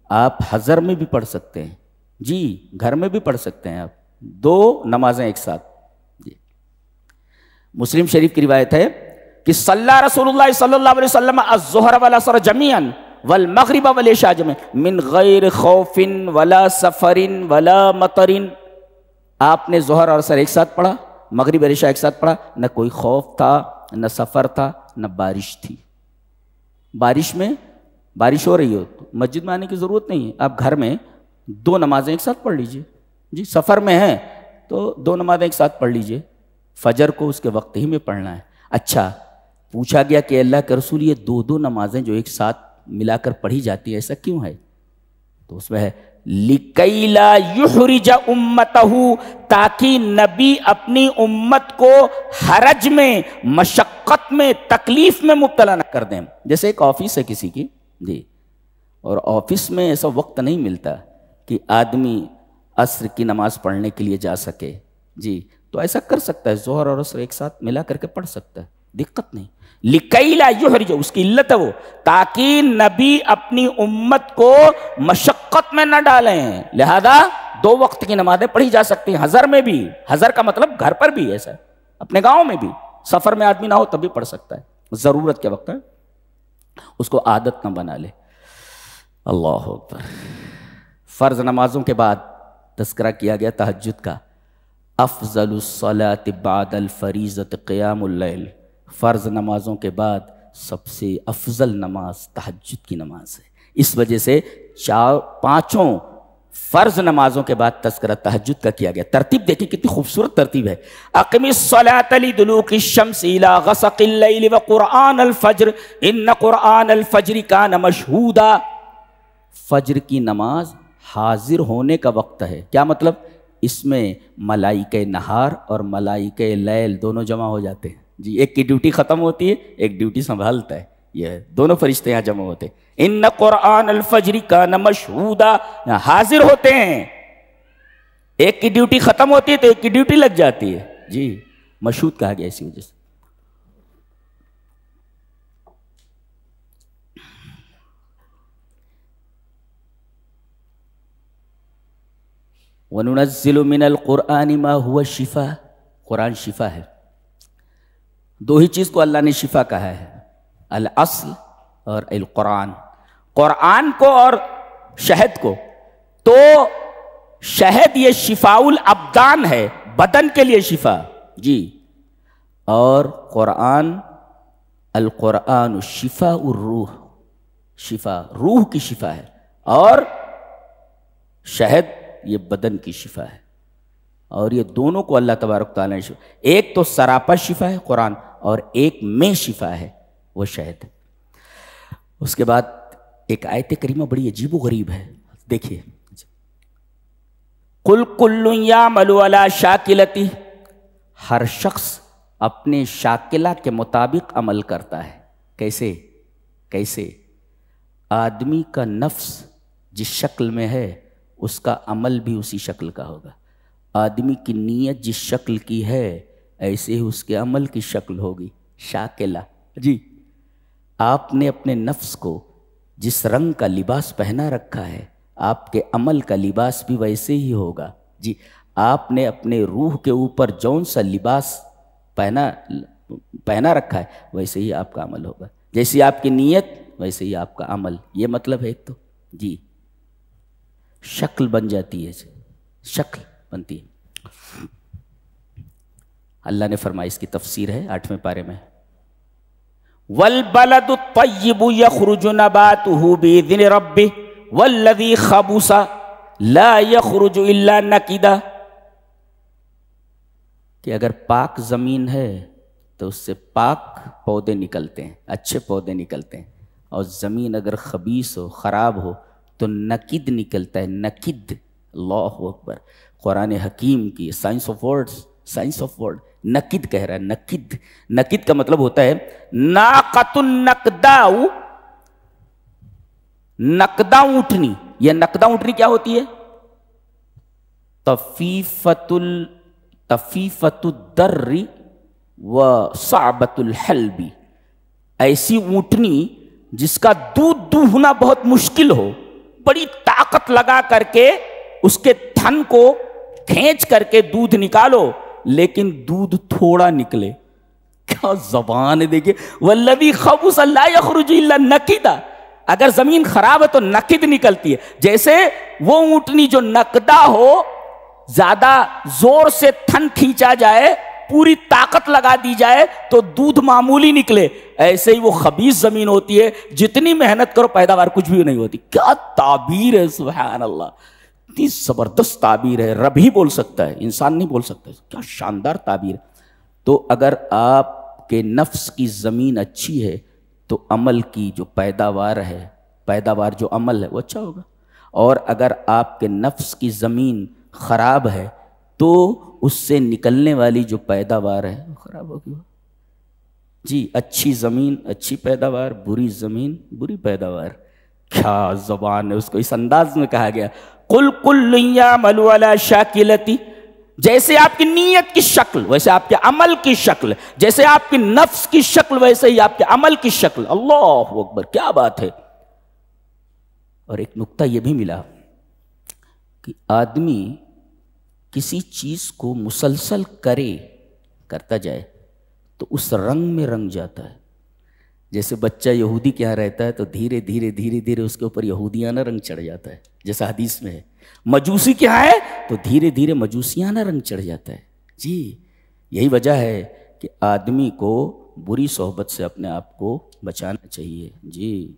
آپ حضر میں بھی پڑھ سکتے ہیں، جی گھر میں بھی پڑھ سکتے ہیں آپ 2 نمازیں ایک ساتھ۔ جی مسلم شریف کی روایت ہے کہ صلی رسول اللہ صلی اللہ علیہ وسلم الظہر والعصر جمیعا والمغرب والعشاء جميعا من غیر خوف ولا سفر ولا مطر۔ آپ نے ظہر اور عصر ایک ساتھ پڑھا، مغرب اور عشاء ایک ساتھ پڑھا، نہ کوئی خوف تھا، نہ سفر تھا، نہ بارش تھی۔ بارش میں بارش ہو رہی ہو تو مسجد میں آنے کی ضرورت نہیں ہے، آپ گھر میں 2 نمازیں ایک ساتھ پڑھ لیجئے۔ جی سفر میں ہیں تو 2 نمازیں ایک ساتھ پڑھ لیجئے، فجر کو اس کے وقت ہی میں پڑھنا ہے۔ اچھا پوچھا گیا کہ اللہ کے رسول یہ 2 نمازیں جو ایک ساتھ ملا کر پڑھی جاتی ہے ایسا کیوں ہے؟ تو اس میں ہے لِكَيْ لَا يُحْرِجَ أُمَّتَهُ، تاکہ نبی اپنی امت کو حرج میں، مشقت میں، تکلیف میں مبتلا نہ کر دیں۔ جیسے ایک آفس ہے کسی کی، جی اور آفس میں ایسا وقت نہیں ملتا کہ آدمی عصر کی نماز پڑھنے کے لیے جا سکے، جی تو ایسا کر سکتا ہے، ظہر اور عصر ایک ساتھ ملا کر کے پڑھ سکتا ہے، دقت نہیں۔ لِكَيْ لَا يُحْرِجَ، اس کی علت ہے وہ، تاکہ نبی اپنی امت کو مشقت میں نہ ڈالیں، لہذا 2 وقت کی نمازیں پڑھی جا سکتی ہیں، حضر میں بھی، حضر کا مطلب گھر پر بھی، ایسا اپنے گاؤں میں بھی، سفر میں آدمی نہ ہو تب بھی پڑھ سکتا ہے، ضرورت کے وقت ہے، اس کو عادت نہ بنا لے۔ اللہ اکبر۔ فرض نمازوں کے بعد تذکرہ کیا گیا تہجد کا۔ افضل الصلاۃ بعد الفریضۃ قیام اللیل، فرض نمازوں کے بعد سب سے افضل نماز تہجد کی نماز ہے۔ اس وجہ سے 5 فرض نمازوں کے بعد تذکرہ تہجد کا کیا گیا۔ ترتیب دیکھیں کتنی خوبصورت ترتیب ہے۔ اقم الصلاۃ لدلوک الشمس الی غسق اللیل وقرآن الفجر ان قرآن الفجر کان مشہودا۔ فجر کی نماز حاضر ہونے کا وقت ہے، کیا مطلب؟ اس میں ملائکہ نہار اور ملائکہ لیل دونوں جمع ہو جاتے ہیں، جی ایک کی ڈیوٹی ختم ہوتی ہے، ایک ڈیوٹی سنبھالتا ہے، یہ دونوں فرشتے یہاں جمع ہوتے ہیں۔ ان قرآن الفجر کان مشہودا، حاضر ہوتے ہیں، ایک کی ڈیوٹی ختم ہوتی ہے تو ایک کی ڈیوٹی لگ جاتی ہے، جی مشہود کہا گیا اسی وجہ سے۔ وَنُنَزِّلُ مِنَ الْقُرْآنِ مَا هُوَ شِفَاء، قرآن شفا ہے۔ 2 ہی چیز کو اللہ نے شفا کہا ہے، الاصل اور القرآن، قرآن کو اور شہد کو۔ تو شہد یہ شفاء الابدان ہے، بدن کے لیے شفا، جی اور قرآن، القرآن شفاء الروح، شفا روح کی شفا ہے، اور شہد یہ بدن کی شفا ہے، اور یہ دونوں کو اللہ تبارک تعالیٰ نے شفا، ایک تو سراپا شفا ہے قرآن، اور ایک میں شفا ہے وہ شہد۔ اس کے بعد ایک آیت کریمہ بڑی عجیب و غریب ہے، دیکھیے، قُلْ كُلٌّ يَعْمَلُ عَلَى شَاكِلَتِهِ، ہر شخص اپنے شاکلہ کے مطابق عمل کرتا ہے۔ کیسے؟ آدمی کا نفس جس شکل میں ہے اس کا عمل بھی اسی شکل کا ہوگا، آدمی کی نیت جس شکل کی ہے ایسے ہی اس کے عمل کی شکل ہوگی، شاکلہ۔ جی آپ نے اپنے نفس کو جس رنگ کا لباس پہنا رکھا ہے آپ کے عمل کا لباس بھی ویسے ہی ہوگا۔ جی آپ نے اپنے روح کے اوپر جون سا لباس پہنا رکھا ہے ویسے ہی آپ کا عمل ہوگا، جیسی آپ کی نیت ویسے ہی آپ کا عمل۔ یہ مطلب ہے ایک تو جی شکل بن جاتی ہے، شکل بنتی ہے۔ اللہ نے فرمایا، اس کی تفسیر ہے 8ویں پارے میں، وَالْبَلَدُ الطَّيِّبُ يَخْرُجُ نَبَاتُهُ بِإِذْنِ رَبِّهِ وَالَّذِي خَبُثَ لَا يَخْرُجُ إِلَّا نَكِدًا، کہ اگر پاک زمین ہے تو اس سے پاک پودے نکلتے ہیں، اچھے پودے نکلتے ہیں، اور زمین اگر خبیث ہو، خراب ہو تو نکد نکلتا ہے، نکد۔ اللہ اکبر، قرآن حکیم کی سائنس آف ورڈ نکد کہہ رہا ہے، نکد۔ نکد کا مطلب ہوتا ہے ناقۃ النقداء، نقدہ اونٹنی۔ یہ نقدہ اونٹنی کیا ہوتی ہے؟ تفیفۃ الدر و صعبۃ الحلب، ایسی اونٹنی جس کا دودھ دوہنا بہت مشکل ہو، بڑی طاقت لگا کر کے اس کے تھن کو کھینچ کر کے دودھ نکالو، لیکن دودھ تھوڑا نکلے. کیا زبان ہے دیکھیے. والذی خبث لا یخرج الا نکدا، اگر زمین خراب ہے تو نکد نکلتی ہے. جیسے وہ اونٹنی جو نکدا ہو، زیادہ زور سے تھن کھینچا جائے، پوری طاقت لگا دی جائے تو دودھ معمولی نکلے، ایسے ہی وہ خبیث زمین ہوتی ہے، جتنی محنت کرو پیداوار کچھ بھی نہیں ہوتی. کیا تعبیر ہے، سبحان اللہ، اتنی زبردست تعبیر ہے. رب ہی بول سکتا ہے، انسان نہیں بول سکتا. کیا شاندار تعبیر. تو اگر آپ کے نفس کی زمین اچھی ہے تو عمل کی جو پیداوار ہے، پیداوار جو عمل ہے وہ اچھا ہوگا. اور اگر آپ کے نفس کی زمین خراب ہے تو اس سے نکلنے والی جو پیداوار ہے وہ خراب ہوگی. جی، اچھی زمین اچھی پیداوار، بری زمین بری پیداوار. کیا زبان ہے. اس کو اس انداز میں کہا گیا، قل کل یعمل علی شاکلتی، جیسے آپ کی نیت کی شکل ویسے آپ کے عمل کی شکل، جیسے آپ کی نفس کی شکل ویسے ہی آپ کے عمل کی شکل. اللہ اکبر، کیا بات ہے. اور ایک نکتہ یہ بھی ملا کہ آدمی کسی چیز کو مسلسل کرتا جائے تو اس رنگ میں رنگ جاتا ہے. جیسے بچہ یہودی کے یہاں رہتا ہے تو دھیرے دھیرے دھیرے دھیرے اس کے اوپر یہودیانہ رنگ چڑھ جاتا ہے، جیسا حدیث میں ہے. مجوسی کے یہاں ہے تو دھیرے دھیرے مجوسیانہ رنگ چڑھ جاتا ہے. جی، یہی وجہ ہے کہ آدمی کو بری صحبت سے اپنے آپ کو بچانا چاہیے. جی.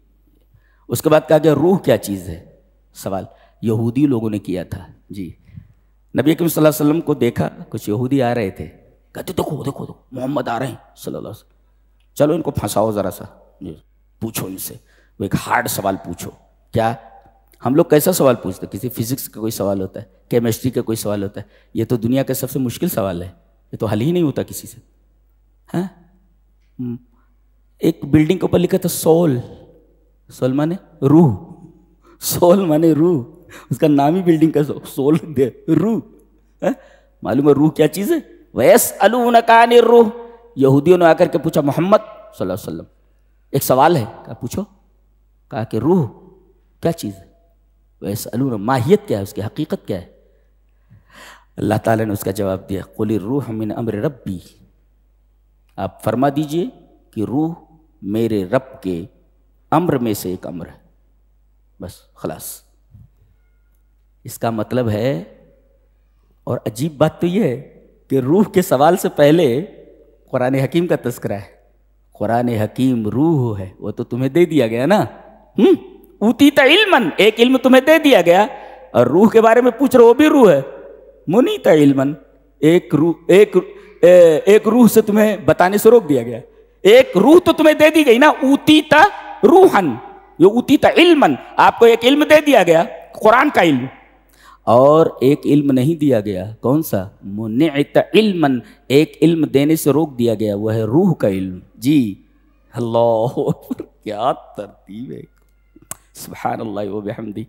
اس کے بعد کہا گیا روح کیا چیز ہے. سوال یہودی لوگوں نے کیا تھا. جی، نبی اکرم صلی اللہ علیہ وسلم کو دیکھا، کچھ یہودی آ رہے تھے، کہتے دیکھو دیکھو محمد آ رہے ہیں صلی اللہ علیہ وسلم، چلو ان کو پھنساؤ ذرا سا، جی پوچھو ان سے. وہ ایک ہارڈ سوال پوچھو. کیا ہم لوگ کیسا سوال پوچھتے ہیں؟ کسی فزکس کا کوئی سوال ہوتا ہے، کیمسٹری کا کوئی سوال ہوتا ہے. یہ تو دنیا کا سب سے مشکل سوال ہے، یہ تو حل ہی نہیں ہوتا کسی سے. ہاں، ایک بلڈنگ کے اوپر لکھا تھا سول. سول مانے روح، سول مانے روح. اس کا نام ہی بلڈنگ کا سول دے، روح. معلوم ہے روح کیا چیز ہے؟ وَيَسْأَلُونَكَ عَنِ الرُّوحِ. یہودیوں نے آ کر کے پوچھا محمد صلی اللہ علیہ وسلم ایک سوال ہے، کہا پوچھو. کہا کہ روح کیا چیز ہے؟ وَيَسْأَلُونَ، ماہیت کیا ہے، اس کی حقیقت کیا ہے؟ اللہ تعالیٰ نے اس کا جواب دیا، قُلِ الرُّوحُ مِنْ أَمْرِ رَبِّي. آپ فرما دیجئے کہ روح میرے رب کے امر میں سے ایک امر ہے. بس خلاص. اس کا مطلب ہے، اور عجیب بات تو یہ ہے کہ روح کے سوال سے پہلے قرآن حکیم کا تذکرہ ہے. قرآن حکیم روح ہے، وہ تو تمہیں دے دیا گیا نا. اوتیت علمن، ایک علم تمہیں دے دیا گیا، اور روح کے بارے میں پوچھ رہے وہ بھی روح ہے. منیت علمن، ایک روح سے تمہیں بتانے سے روک دیا گیا. ایک روح تو تمہیں دے دی گئی نا، اوتیت روحن، یہ اوتیت علمن، آپ کو ایک علم دے دیا گیا قرآن کا علم. اور ایک علم نہیں دیا گیا، کون سا؟ منعت علمن، ایک علم دینے سے روک دیا گیا، وہ ہے روح کا علم. جی اللہ اکبر، کیا ترتیب ہے، سبحان اللہ و بحمدہ.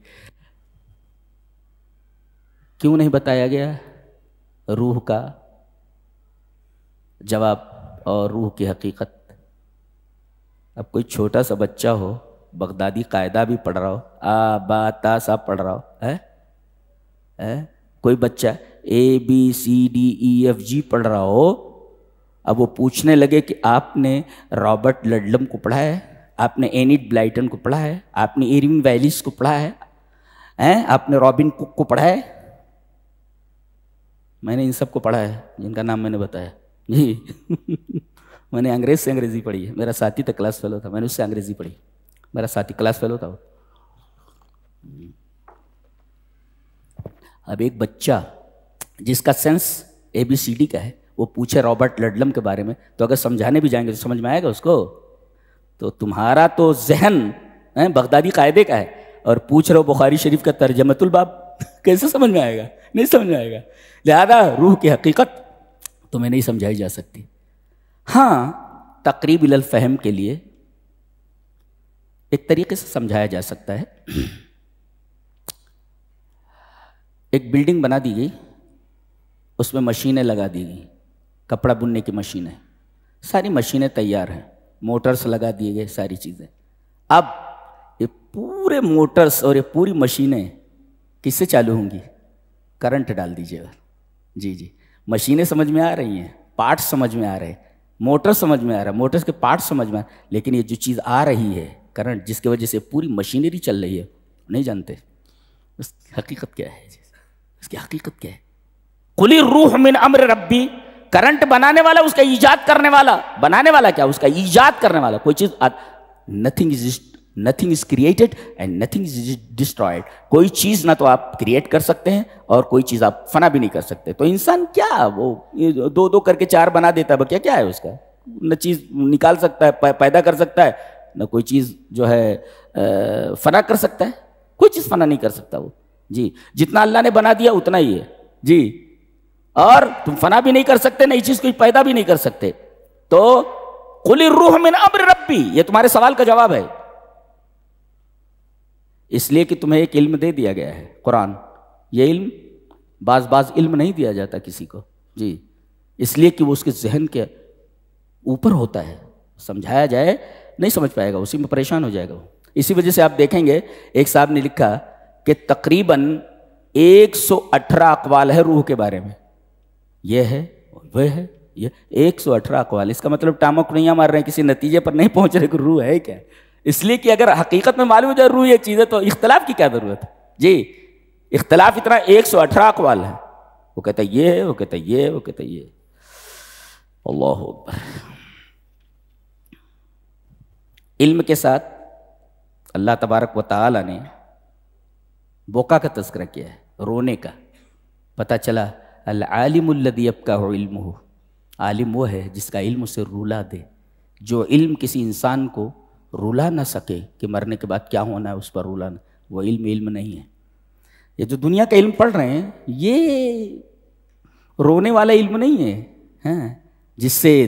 کیوں نہیں بتایا گیا روح کا جواب اور روح کی حقیقت؟ اب کوئی چھوٹا سا بچہ ہو، بغدادی قاعدہ بھی پڑھ رہا ہو، آ با تا سا پڑھ رہا ہو، کوئی بچہ ABCDEFG پڑھ رہا ہو، اب وہ پوچھنے لگے کہ آپ نے رابرٹ لڈلم کو پڑھا ہے، آپ نے اینیٹ بلائٹن کو پڑھا ہے، آپ نے ایرنگ ویلیس کو پڑھا ہے، آپ نے رابن کک کو پڑھا ہے؟ میں نے ان سب کو پڑھا ہے جن کا نام میں نے بتایا. جی میں نے انگریز سے انگریزی پڑھی ہے. میرا ساتھی تھا کلاس فیلو تھا، میں نے اس سے انگریزی پڑھی. میرا ساتھی کلاس فیلو تھا. اب ایک بچہ جس کا سینس ABCD کا ہے، وہ پوچھے رابرٹ لڈلم کے بارے میں، تو اگر سمجھانے بھی جائیں گے تو سمجھ میں آئے گا اس کو؟ تو تمہارا تو ذہن بغدادی قاعدے کا ہے، اور پوچھ رہے ہو بخاری شریف کا ترجمۃ الباب، کیسے سمجھ میں آئے گا؟ نہیں سمجھ میں آئے گا. لہذا روح کی حقیقت تمہیں نہیں سمجھائی جا سکتی. ہاں، تقریب الفہم کے لیے ایک طریقے سے سمجھایا جا سکتا ہے. ایک بلڈنگ بنا دی گئی، اس میں مشینیں لگا دی گئی، کپڑا بننے کی مشینیں، ساری مشینیں تیار ہیں. موٹرس لگا دیے گئے ساری چیزیں. اب یہ پورے موٹرس اور یہ پوری مشینیں کس سے چالو ہوں گی؟ کرنٹ ڈال دیجیے گا. جی جی مشینیں سمجھ میں آ رہی ہیں, پارٹس سمجھ میں آ رہے ہیں, موٹر سمجھ میں آ رہا ہے, موٹرس کے پارٹس سمجھ میں آ رہا ہے, لیکن یہ جو چیز آ رہی ہے کرنٹ, جس کی وجہ سے پوری مشینری چل رہی ہے, نہیں جانتے اس کی حقیقت کیا ہے. اس کی حقیقت کیا ہے؟ قل الروح من امر ربی. کرنٹ بنانے والا, اس کا ایجاد کرنے والا, بنانے والا کیا, اس کا ایجاد کرنے والا. کوئی چیز nothing is created and nothing is destroyed. کوئی چیز نہ تو آپ کریٹ کر سکتے ہیں اور کوئی چیز آپ فنا بھی نہیں کر سکتے. تو انسان کیا وہ دو دو کر کے چار بنا دیتا ہے, کیا ہے اس کا؟ نہ چیز نکال سکتا ہے, پیدا کر سکتا ہے, نہ کوئی چیز جو ہے فنا کر سکتا ہے. کوئی چیز فنا نہیں کر سکتا وہ. جی جتنا اللہ نے بنا دیا اتنا ہی ہے. جی اور تم فنا بھی نہیں کر سکتے, نئی چیز کوئی پیدا بھی نہیں کر سکتے. تو قل الروح من امر ربی, یہ تمہارے سوال کا جواب ہے. اس لیے کہ تمہیں ایک علم دے دیا گیا ہے, قرآن. یہ علم بعض علم نہیں دیا جاتا کسی کو. جی اس لیے کہ وہ اس کے ذہن کے اوپر ہوتا ہے, سمجھایا جائے نہیں سمجھ پائے گا, اسی میں پریشان ہو جائے گا. اسی وجہ سے آپ دیکھیں گے ایک صاحب نے لکھا کہ تقریباً 118 اقوال ہے روح کے بارے میں. یہ ہے وہ ہے, یہ 118 اقوال. اس کا مطلب ٹامک نہیں مار رہے ہیں, کسی نتیجے پر نہیں پہنچ رہے کہ روح ہے کیا. اس لیے کہ اگر حقیقت میں معلوم ہو جائے روح یہ چیز ہے تو اختلاف کی کیا ضرورت ہے. جی اختلاف اتنا 118 اقوال ہے. وہ کہتا ہے یہ ہے, وہ کہتا ہے یہ, وہ کہتا ہے یہ. اللہ اکبر. علم کے ساتھ اللہ تبارک و تعالی نے بوکا کا تذکرہ کیا ہے, رونے کا. پتہ چلا العالم الذی یبکہ علمہ, عالم وہ ہے جس کا علم اسے رولا دے. جو علم کسی انسان کو رولا نہ سکے کہ مرنے کے بعد کیا ہونا ہے اس پر رولا نہ, وہ علم نہیں ہے. یہ جو دنیا کا علم پڑھ رہے ہیں یہ رونے والا علم نہیں ہے, ہاں جس سے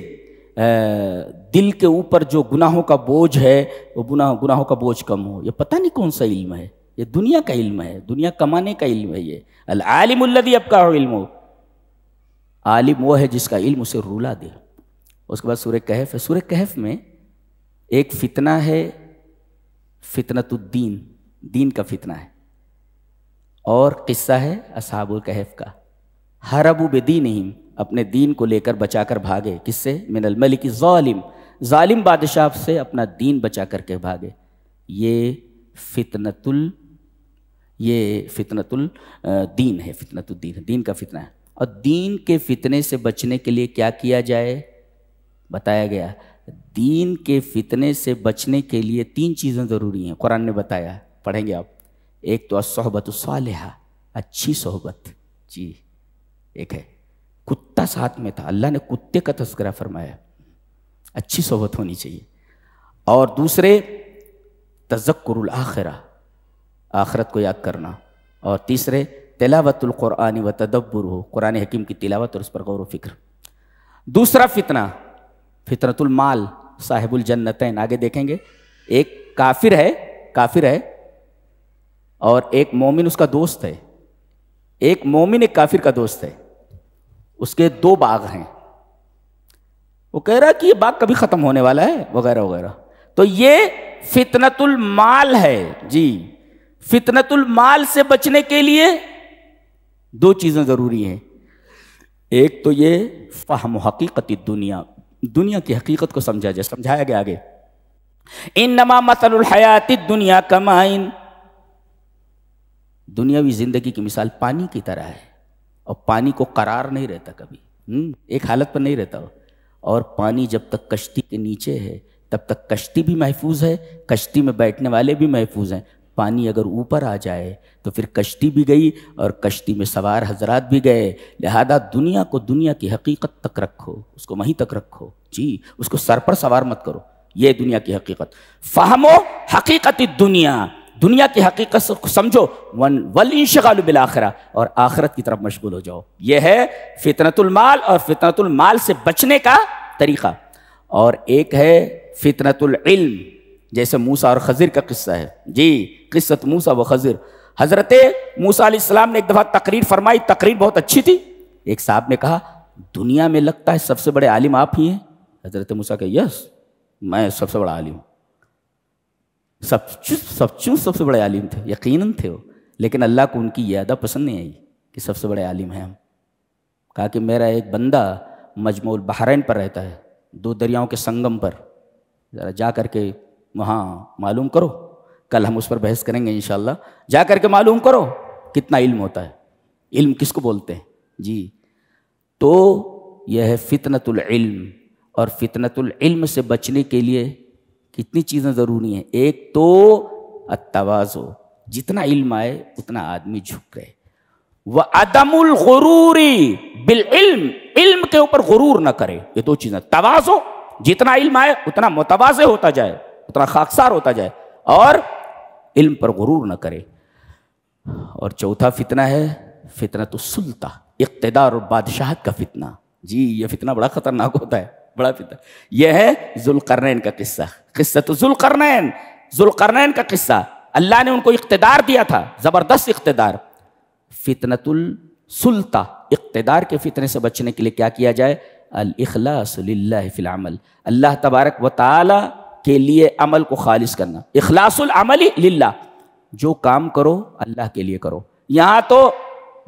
دل کے اوپر جو گناہوں کا بوجھ ہے وہ گناہوں کا بوجھ کم ہو. یہ پتہ نہیں کون سا علم ہے, یہ دنیا کا علم ہے, دنیا کمانے کا علم ہے. یہ العالم الذی یبکہ علمہ, عالم وہ ہے جس کا علم اسے رولا دے. اس کے بعد سورہ کہف ہے. سورہ کہف میں ایک فتنہ ہے, فتنۃ الدین, دین کا فتنہ ہے, اور قصہ ہے اصحاب الکہف کا. ہربوا بدینہم, اپنے دین کو لے کر بچا کر بھاگے. کس سے؟ من الملک الظالم, ظالم بادشاہ سے اپنا دین بچا کر کے بھاگے. یہ فتنۃ الدین ہے, فتنۃ الدین, دین کا فتنہ ہے. اور دین کے فتنے سے بچنے کے لیے کیا کیا جائے بتایا گیا. دین کے فتنے سے بچنے کے لیے 3 چیزیں ضروری ہیں, قرآن نے بتایا, پڑھیں گے آپ. ایک تو الصحبۃ الصالحہ, اچھی صحبت. جی ایک ہے, کتا ساتھ میں تھا, اللہ نے کتے کا تذکرہ فرمایا, اچھی صحبت ہونی چاہیے. اور دوسرے تذکر الآخرہ, آخرت کو یاد کرنا. اور تیسرے تلاوت القرآن و تدبر, قرآن حکیم کی تلاوت اور اس پر غور و فکر. دوسرا فتنہ فتنۃ المال, صاحب الجنتین. آگے دیکھیں گے ایک کافر ہے اور ایک مومن اس کا دوست ہے. ایک مومن ایک کافر کا دوست ہے, اس کے 2 باغ ہیں. وہ کہہ رہا کہ یہ باغ کبھی ختم ہونے والا ہے وغیرہ وغیرہ. تو یہ فتنۃ المال ہے. جی فتنۃ المال سے بچنے کے لیے 2 چیزیں ضروری ہیں. ایک تو یہ فہم حقیقت الدنیا, دنیا کی حقیقت کو سمجھا جائے. سمجھایا گیا آگے, انما مثل الحیات الدنیا کماء, دنیاوی زندگی کی مثال پانی کی طرح ہے. اور پانی کو قرار نہیں رہتا کبھی, ایک حالت پر نہیں رہتا. اور پانی جب تک کشتی کے نیچے ہے تب تک کشتی بھی محفوظ ہے, کشتی میں بیٹھنے والے بھی محفوظ ہیں. پانی اگر اوپر آ جائے تو پھر کشتی بھی گئی اور کشتی میں سوار حضرات بھی گئے. لہذا دنیا کو دنیا کی حقیقت تک رکھو, اس کو وہیں تک رکھو. جی اس کو سر پر سوار مت کرو. یہ دنیا کی حقیقت. فہمو حقیقت الدنیا, دنیا کی حقیقت کو سمجھو. والانشغال بالآخرہ, اور آخرت کی طرف مشغول ہو جاؤ. یہ ہے فتنۃ المال اور فتنۃ المال سے بچنے کا طریقہ. اور ایک ہے فتنۃ العلم, جیسے موسیٰ اور خضر کا قصہ ہے. جی قصۃ موسیٰ و خضر. حضرت موسیٰ علیہ السلام نے ایک دفعہ تقریر فرمائی, تقریر بہت اچھی تھی. ایک صاحب نے کہا دنیا میں لگتا ہے سب سے بڑے عالم آپ ہی ہیں. حضرت موسیٰ کہ یس میں سب سے بڑا عالم ہوں. سب سے بڑے عالم تھے, یقیناً تھے وہ, لیکن اللہ کو ان کی یہ ادا پسند نہیں آئی کہ سب سے بڑے عالم ہیں ہم. کہا کہ میرا ایک بندہ مجموع البحرین پر رہتا ہے, 2 دریاؤں کے سنگم پر, ذرا جا کر کے وہاں معلوم کرو, کل ہم اس پر بحث کریں گے انشاءاللہ. جا کر کے معلوم کرو کتنا علم ہوتا ہے, علم کس کو بولتے ہیں جی. تو یہ ہے فتنۃ العلم, اور فتنۃ العلم سے بچنے کے لیے کتنی چیزیں ضروری ہیں. ایک تو التواضع, جتنا علم آئے اتنا آدمی جھک رہے. وعدم الغرور بالعلم, علم کے اوپر غرور نہ کرے. یہ 2 چیزیں, تواضع, جتنا علم آئے اتنا متواضع ہوتا جائے, اتنا خاکسار ہوتا جائے, اور علم پر غرور نہ کرے. اور چوتھا فتنہ ہے فتنۃ السلطہ, اقتدار اور بادشاہت کا فتنہ. جی یہ فتنہ بڑا خطرناک ہوتا ہے, بڑا فتنہ. یہ ہے ذوالقرنین کا قصہ, قصۃ ذوالقرنین. ذوالقرنین کا قصہ, اللہ نے ان کو اقتدار دیا تھا, زبردست اقتدار. فتنۃ السلطہ, اقتدار کے فتنے سے بچنے کے لیے کیا کیا جائے؟ الاخلاص للہ فی العمل, اللہ تبارک و تعالی کے لیے عمل کو خالص کرنا. اخلاص العمل للہ, جو کام کرو اللہ کے لیے کرو. یہاں تو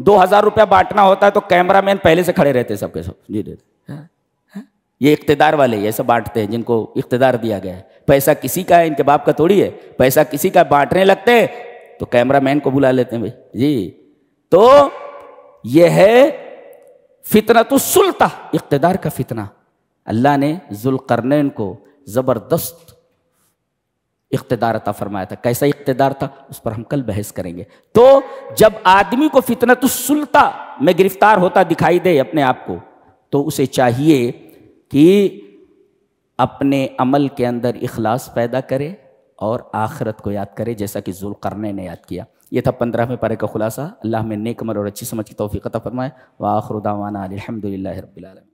2000 روپیہ بانٹنا ہوتا ہے تو کیمرہ مین پہلے سے کھڑے رہتے سب کے سب, جی یہ اقتدار والے ایسے بانٹتے ہیں جن کو اقتدار دیا گیا ہے. پیسہ کسی کا ہے, ان کے باپ کا تھوڑی ہے, پیسہ کسی کا, بانٹنے لگتے ہیں تو کیمرہ مین کو بلا لیتے ہیں بھائی جی. تو یہ ہے فتنۃ السلطہ, اقتدار کا فتنہ. اللہ نے ذوالقرنین کو زبردست اقتدار عطا فرمایا تھا. کیسا اقتدار تھا اس پر ہم کل بحث کریں گے. تو جب آدمی کو فتنۃ السلطہ میں گرفتار ہوتا دکھائی دے اپنے آپ کو, تو اسے چاہیے کہ اپنے عمل کے اندر اخلاص پیدا کرے اور آخرت کو یاد کرے, جیسا کہ ذوالقرنین نے یاد کیا. یہ تھا 15ویں پارے کا خلاصہ. اللہ ہمیں نیک عمل اور اچھی سمجھ کی توفیق عطا فرمائے. وآخر دعوانا الحمدللہ رب العالمین.